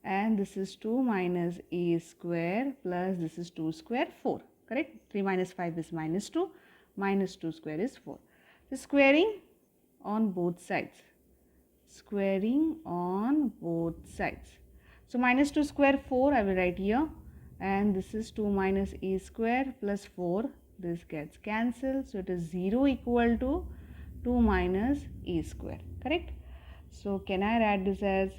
And this is 2 minus A square plus this is 2 square, 4, correct? 3 minus 5 is minus 2 square is 4. So squaring on both sides, squaring on both sides. So minus 2 square 4 I will write here, and this is 2 minus A square plus 4, this gets cancelled, so it is 0 equal to 2 minus A square, correct? So can I write this as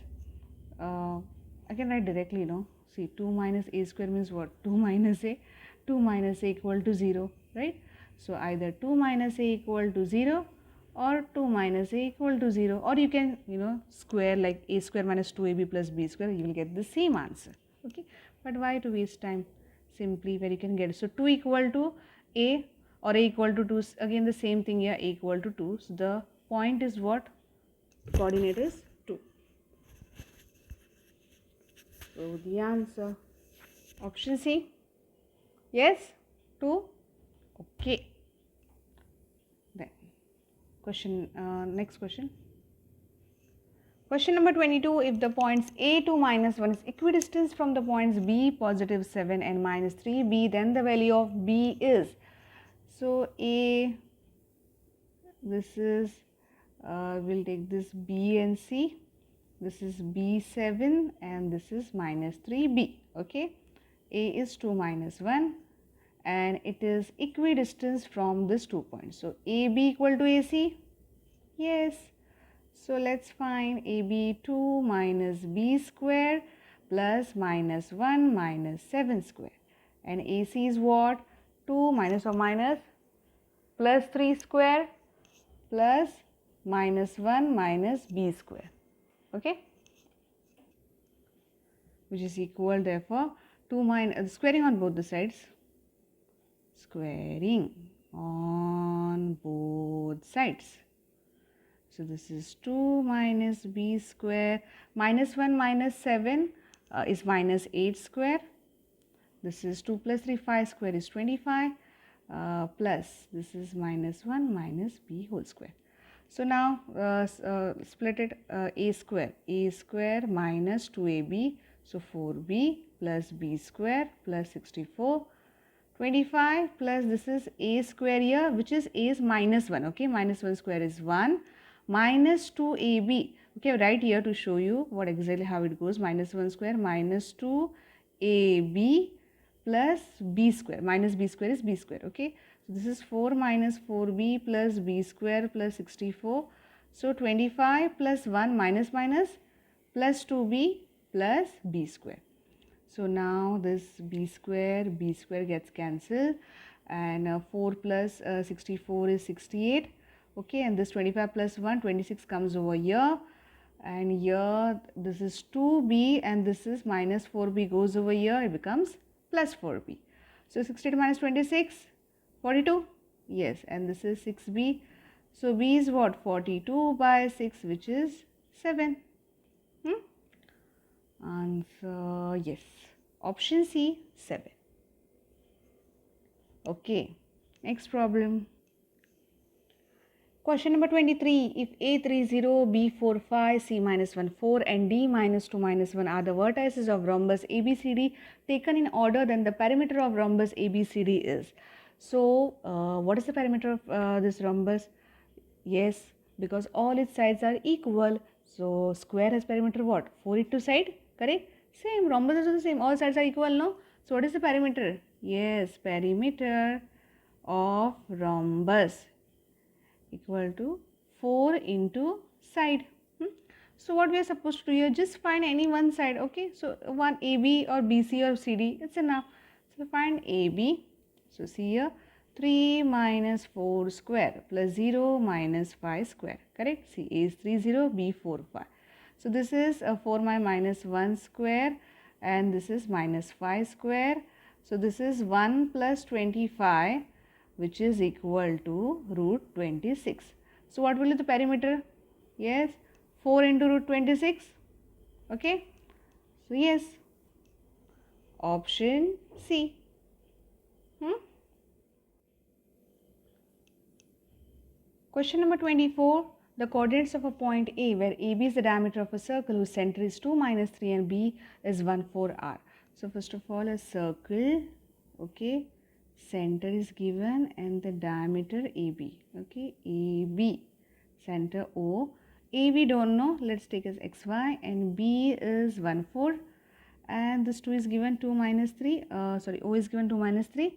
I can write directly, no? See, 2 minus A square means what? 2 minus A. 2 minus A equal to 0, right? So either 2 minus A equal to 0 or 2 minus A equal to 0, or you can, square like A square minus 2AB plus B square, you will get the same answer, okay? But why to waste time? Simply where you can get it. So 2 equal to A or A equal to 2, again the same thing here, A equal to 2. So the point is what? Coordinate is 2. So the answer, option C, yes, 2, okay. Then question, next question. Question number 22, if the points A2 minus 1 is equidistant from the points B positive 7 and minus 3B, then the value of B is. So A, this is, we'll take this B and C. This is B7 and this is minus 3B, okay. A is 2 minus 1 and it is equidistant from these 2 points. So AB equal to AC, yes. So let's find AB 2 minus B square plus minus 1 minus 7 square, and AC is what? 2 minus or minus plus 3 square plus minus 1 minus B square, okay, which is equal, therefore 2 minus, squaring on both the sides, squaring on both sides. So this is 2 minus B square, minus 1 minus 7 is minus 8 square. This is 2 plus 3, 5 square is 25, plus this is minus 1 minus B whole square. So now split it, a square minus 2ab, so 4b plus b square plus 64, 25 plus this is a square here, which is a is minus 1, okay, minus 1 square is 1, minus 2ab, okay, right here to show you what exactly how it goes, minus 1 square minus 2ab plus b square, minus b square is b square, okay. So this is 4 minus 4b plus b square plus 64. So 25 plus 1 minus minus plus 2b plus b square. So now this b square gets cancelled, and 4 plus 64 is 68, okay, and this 25 plus 1, 26 comes over here, and here this is 2b and this is minus 4b goes over here, it becomes plus 4b. So 68 minus 26, 42, yes, and this is 6b. So b is what? 42 by 6, which is 7. Answer, yes, option C, 7. Okay, next problem. Question number 23. If A30, B45, C minus 1, 4 and D minus 2 minus 1 are the vertices of rhombus ABCD taken in order, then the perimeter of rhombus ABCD is. So, what is the perimeter of this rhombus? Yes, because all its sides are equal. So, square has perimeter what? 4 into side, correct? Same, rhombus is also the same. All sides are equal, no? So, what is the perimeter? Yes, perimeter of rhombus equal to 4 into side. So what we are supposed to do here, just find any one side, okay. So one AB or BC or CD, it's enough. So find AB. So see here, 3 minus 4 square plus 0 minus 5 square, correct. See, A is 30, B 45. So this is 4 minus 1 square and this is minus 5 square. So this is 1 plus 25, which is equal to root 26. So what will be the perimeter? Yes, 4 into root 26. Okay. So yes, option C. Question number 24. The coordinates of a point A, where AB is the diameter of a circle whose center is 2 minus 3 and B is 1, 4 are. So first of all, a circle, okay, center is given and the diameter AB, okay, AB, center O. A we don't know, let's take as xy, and B is 1, 4, and this 2 is given 2 minus 3, O is given 2 minus 3.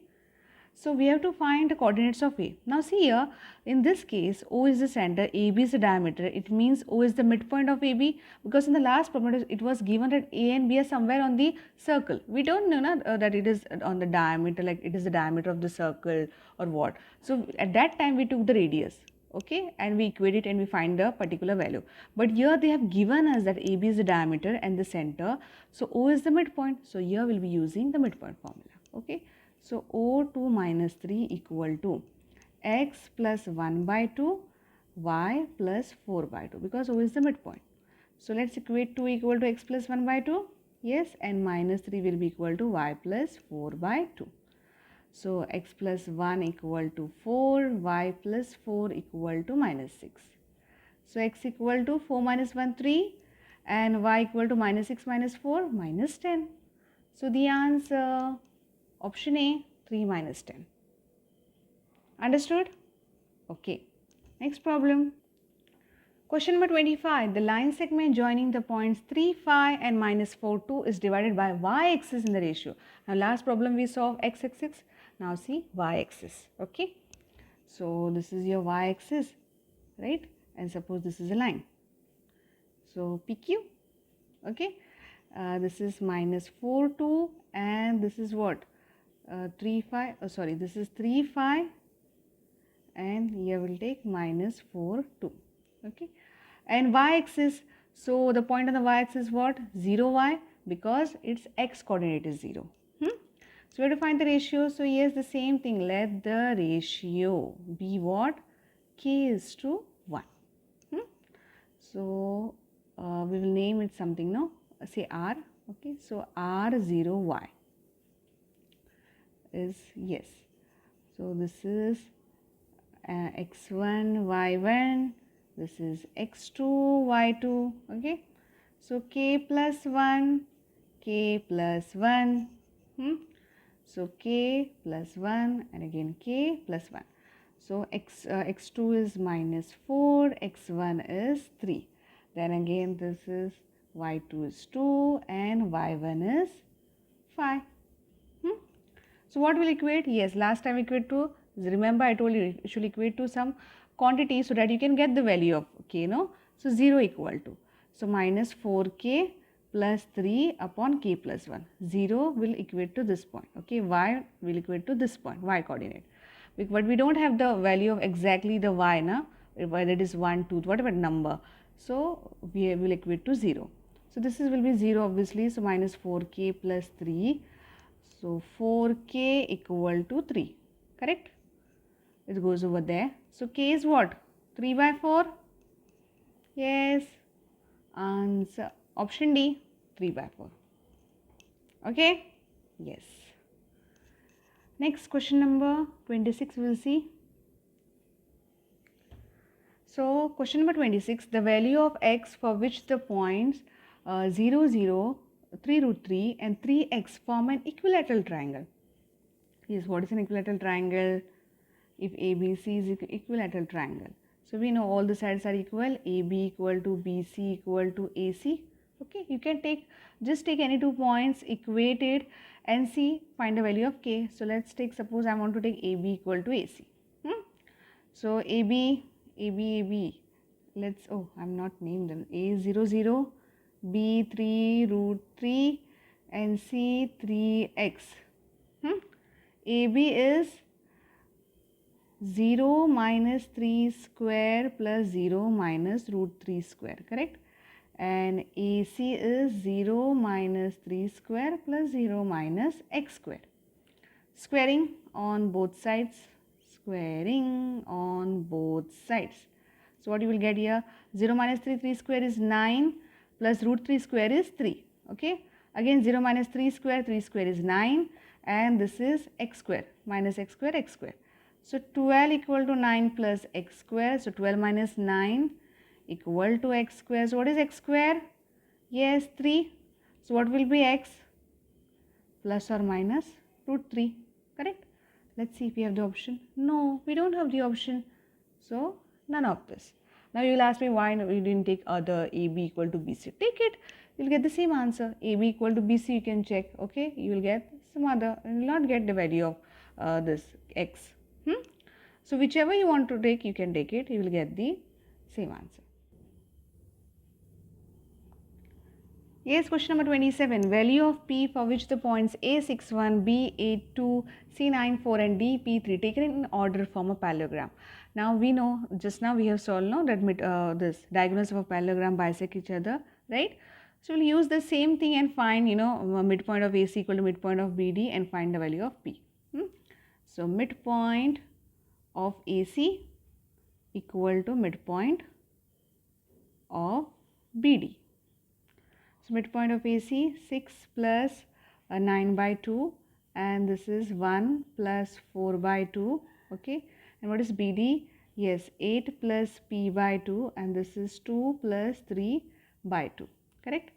So we have to find the coordinates of A. Now see here, in this case, O is the center, AB is the diameter. It means O is the midpoint of AB, because in the last problem it was given that A and B are somewhere on the circle. We don't know that it is on the diameter, like it is the diameter of the circle or what. So at that time we took the radius, okay, and we equate it and we find the particular value. But here they have given us that AB is the diameter and the center. So O is the midpoint. So here we will be using the midpoint formula, okay. So, O2 minus 3 equal to x plus 1 by 2, y plus 4 by 2, because O is the midpoint. So, let's equate 2 equal to x plus 1 by 2, yes, and minus 3 will be equal to y plus 4 by 2. So, x plus 1 equal to 4, y plus 4 equal to minus 6. So, x equal to 4 minus 1, 3, and y equal to minus 6 minus 4, minus 10. So, the answer, option A, 3 minus 10. Understood? Okay. Next problem. Question number 25. The line segment joining the points 3, 5 and minus 4, 2 is divided by y-axis in the ratio. Now, last problem we saw of x-axis. Now, see y-axis. Okay. So, this is your y-axis, right? And suppose this is a line. So, PQ. Okay. This is minus 4, 2 and this is what? 3, 5, this is 3, 5 and here we'll take minus 4, 2, okay. And y-axis, so the point on the y-axis is what? 0, y, because its x coordinate is 0. So we have to find the ratio. So yes, the same thing, let the ratio be what? K is to 1. So we will name it something, no? Say R, okay. So R0y. Is yes. So this is x1, y1, this is x2 y2. Okay, so k plus 1, k plus 1. So k plus 1 and again k plus 1. So x2 is minus 4, x1 is 3. Then again this is y2 is 2 and y1 is 5. So what will equate? Yes, last time equate to, remember I told you it should equate to some quantity so that you can get the value of k, no? So 0 equal to, so minus 4k plus 3 upon k plus 1. 0 will equate to this point, okay? Y will equate to this point, y coordinate. But we don't have the value of exactly the y, na? Whether it is 1, 2, whatever number. So we will equate to 0. So this is will be 0 obviously, so minus 4k plus 3. So 4k equal to 3, correct? It goes over there. So k is what? 3 by 4? Yes. Answer option D, 3 by 4. Okay? Yes. Next question number 26 we will see. So question number 26, the value of x for which the points 0, 0, 3 root 3 and 3x form an equilateral triangle. Yes, what is an equilateral triangle? If ABC is equilateral triangle. So we know all the sides are equal, AB equal to BC equal to AC. Okay, you can just take any 2 points, equate it and see, find the value of k. So let's take, suppose I want to take AB equal to AC. So AB, let's, oh, I'm not named them. A 0, 0, B 3 root 3 and C 3x. AB is 0 minus 3 square plus 0 minus root 3 square, correct? And AC is 0 minus 3 square plus 0 minus x square. Squaring on both sides. Squaring on both sides. So what you will get here? 0 minus 3 square is 9 plus root 3 square is 3. Okay. Again 0 minus 3 square is 9 and this is x square minus x square. So 12 equal to 9 plus x square. So 12 minus 9 equal to x square. So what is x square? Yes, 3. So what will be x? Plus or minus root 3. Correct? Let's see if we have the option. No, we don't have the option. So none of this. Now you will ask me why you didn't take other AB equal to BC. Take it. You will get the same answer. AB equal to BC you can check. Okay. You will get some other. You will not get the value of this x. So whichever you want to take, you can take it. You will get the same answer. Yes, question number 27. Value of P for which the points A61, B82, C94 and DP3 taken in order form a parallelogram. Now we know, just now we have solved that this diagonals of a parallelogram bisect each other, right? So we'll use the same thing and find, midpoint of AC equal to midpoint of BD and find the value of P. So midpoint of AC equal to midpoint of BD. So midpoint of AC 6 plus 9 by 2 and this is 1 plus 4 by 2. Okay. And what is BD? Yes, 8 plus P by 2 and this is 2 plus 3 by 2. Correct?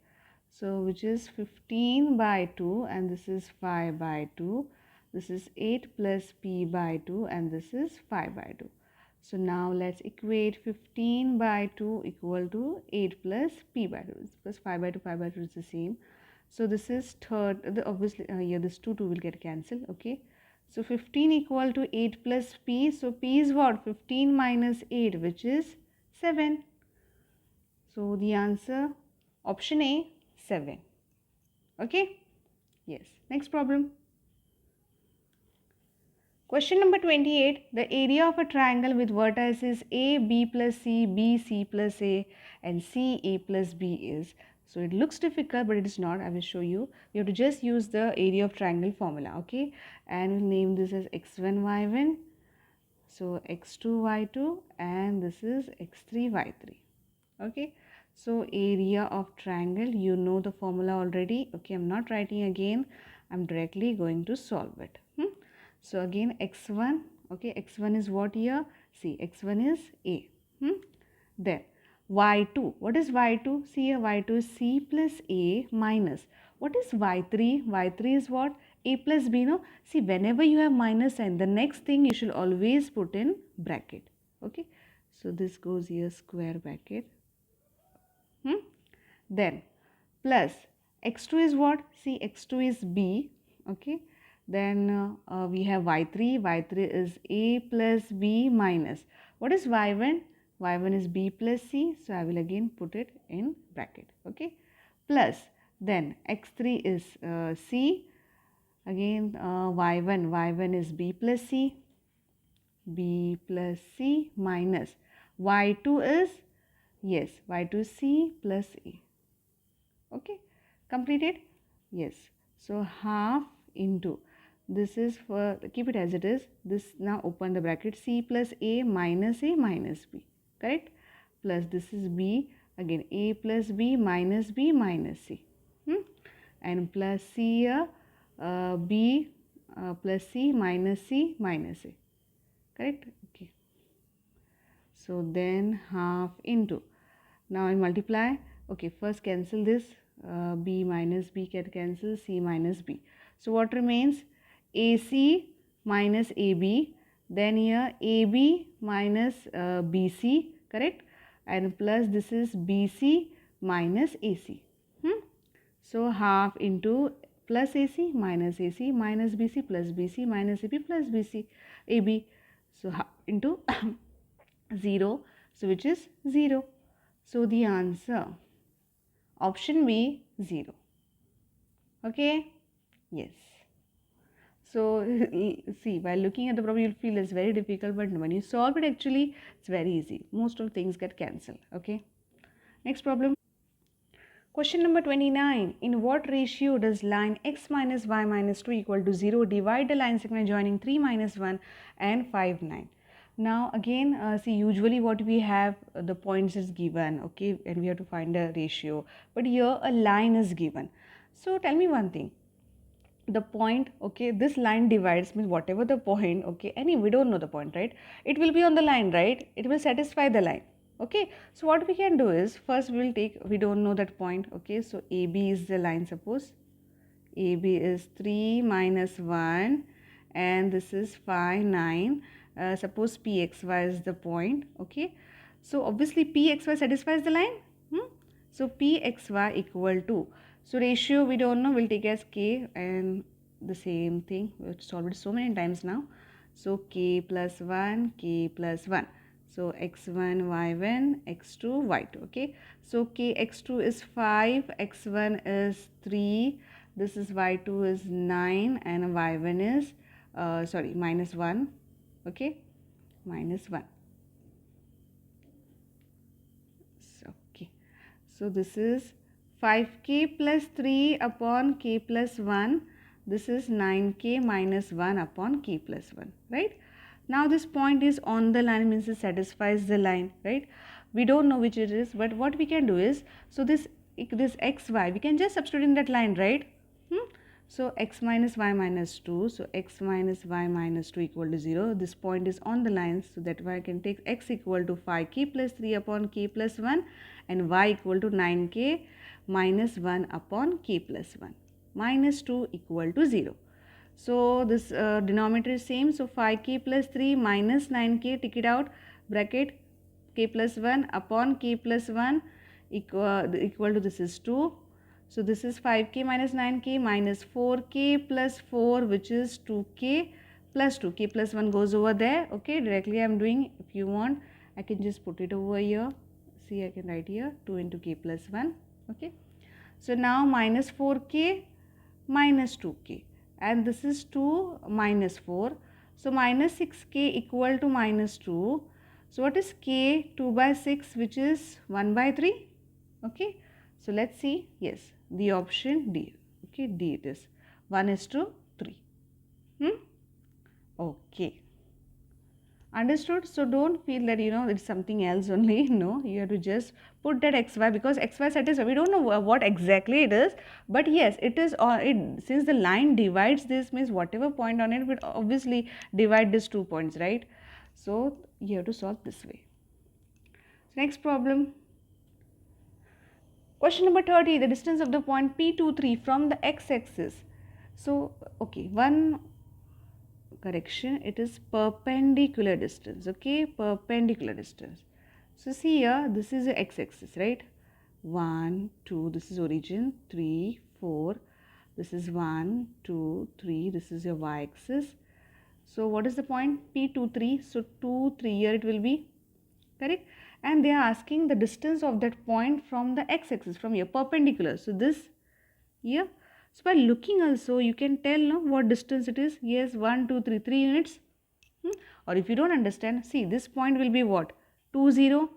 So which is 15 by 2 and this is 5 by 2. This is 8 plus P by 2 and this is 5 by 2. So now let's equate 15 by 2 equal to 8 plus P by 2 because 5 by 2 is the same. So this is obviously here this 2 will get cancelled. Okay. So 15 equal to 8 plus P. So P is what? 15 minus 8 which is 7. So the answer option A 7. Okay. Yes. Next problem. Question number 28. The area of a triangle with vertices A, B plus C, B, C plus A and C, A plus B is. So it looks difficult but it is not. I will show you. You have to just use the area of triangle formula. Okay. And we'll name this as x1, y1. So x2, y2 and this is x3, y3. Okay. So area of triangle, you know the formula already. Okay. I'm not writing again. I'm directly going to solve it. So again x1, okay, x1 is what here? See, x1 is A. Then y2, what is y2? See here, y2 is c plus a minus, what is y3? y3 is what? A plus b, no? See, whenever you have minus sign, the next thing you should always put in bracket. Okay, so this goes here, square bracket. Then plus x2 is what? See, x2 is b. Okay, then we have y3. y3 is a plus b minus, what is y1? y1 is b plus c, so I will again put it in bracket. Okay, plus then x3 is c, again y1 is b plus c, minus y2 is, yes, y2 is c plus a. Okay, completed? Yes. So half into, this is for, keep it as it is, this, now open the bracket, c plus a minus b, correct? Plus this is b, again a plus b minus c, and plus c here, b plus c minus a, correct? Okay, so then half into, now I multiply. Okay, first cancel this, b minus b can cancel, c minus b. So what remains? AC minus AB, then here AB minus BC, correct? And plus this is BC minus AC. So half into plus AC minus BC plus BC minus AB plus AB. So half into 0, so which is 0. So the answer option B, 0. Okay? Yes. So see, while looking at the problem, you'll feel it's very difficult, but when you solve it, actually, it's very easy. Most of things get cancelled. Okay? Next problem. Question number 29. In what ratio does line x minus y minus 2 equal to 0 divide the line segment joining 3 minus 1 and 5, 9? Now again, see, usually what we have, the points is given, okay, and we have to find a ratio, but here a line is given. So tell me one thing, the point, okay, this line divides, means whatever the point, okay, we don't know the point, right? It will be on the line, right? It will satisfy the line. Okay, so what we can do is, first we will take, we don't know that point, okay, so AB is the line, suppose AB is 3 minus 1 and this is 5, 9. Suppose PXY is the point, okay. So obviously PXY satisfies the line. So PXY equal to, so ratio we don't know, we'll take as K, and the same thing, we've solved it so many times now. So K plus 1, K plus 1. So x1, y1, x2, y2, okay. So K x2 is 5, x1 is 3, this is y2 is 9 and y1 is, minus 1, okay, minus 1. So, okay, so this is 5k plus 3 upon k plus 1, this is 9k minus 1 upon k plus 1, right? Now this point is on the line, means it satisfies the line, right? We don't know which it is, but what we can do is, so this xy, we can just substitute in that line, right? So x minus y minus 2, so x minus y minus 2 equal to 0. This point is on the line, so that way I can take x equal to 5k plus 3 upon k plus 1 and y equal to 9k minus 1 upon k plus 1. Minus 2 equal to 0. So this denominator is same, so 5k plus 3 minus 9k, take it out, bracket k plus 1 upon k plus 1 equal to, this is 2. So this is 5k minus 9k minus 4k plus 4, which is 2k plus 2. K plus 1 goes over there. Okay, directly I am doing. If you want, I can just put it over here. See, I can write here 2 into k plus 1. Okay. So now minus 4k minus 2k. And this is 2 minus 4. So minus 6k equal to minus 2. So what is k? 2 by 6, which is 1 by 3. Okay. So let's see. Yes, the option D. Okay, D it is. 1:3. Okay. Understood? So don't feel that, it's something else only. No, you have to just put that xy, because xy satisfies. We don't know what exactly it is, but yes, it is. Since the line divides this, means whatever point on it will obviously divide these 2 points, right? So you have to solve this way. Next problem. Question number 30, the distance of the point P23 from the x-axis. So, okay, one correction, it is perpendicular distance, okay, perpendicular distance. So, see here, this is the x-axis, right? 1, 2, this is origin, 3, 4, this is 1, 2, 3, this is your y-axis. So, what is the point P23? So, 2, 3 here it will be, correct? And they are asking the distance of that point from the x-axis, from your perpendicular. So, this here. So, by looking also you can tell no, what distance it is. Yes, 1, 2, 3, 3 units. Or if you don't understand, see this point will be what? 2, 0.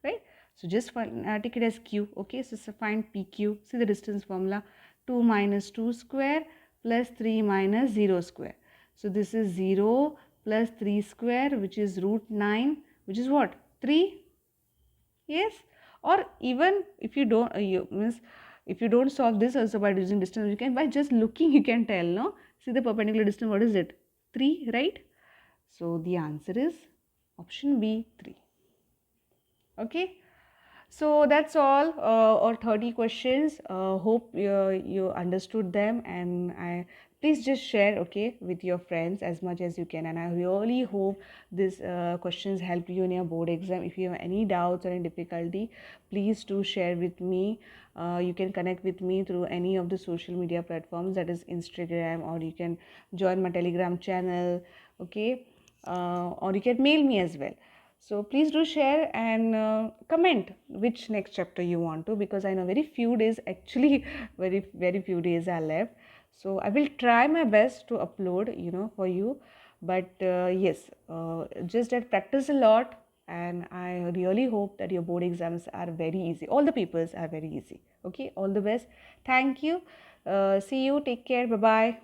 Right? So, just take it as Q. Okay. So, find PQ. See the distance formula. 2 minus 2 square plus 3 minus 0 square. So, this is 0 plus 3 square, which is root 9, which is what? 3. Yes. Or even if you don't, if you don't solve this also by using distance, you can by just looking you can tell, no? See the perpendicular distance, what is it? 3, right? So, the answer is option B, 3. Okay. So, that's all or 30 questions. Hope you understood them, and please just share, okay, with your friends as much as you can, and I really hope these questions help you in your board exam. If you have any doubts or any difficulty, please do share with me. You can connect with me through any of the social media platforms, that is Instagram, or you can join my Telegram channel, okay, or you can mail me as well. So, please do share and comment which next chapter you want to, because I know very few days, actually very few days are left. So, I will try my best to upload, for you. But yes, just that practice a lot, and I really hope that your board exams are very easy. All the papers are very easy. Okay, all the best. Thank you. See you. Take care. Bye-bye.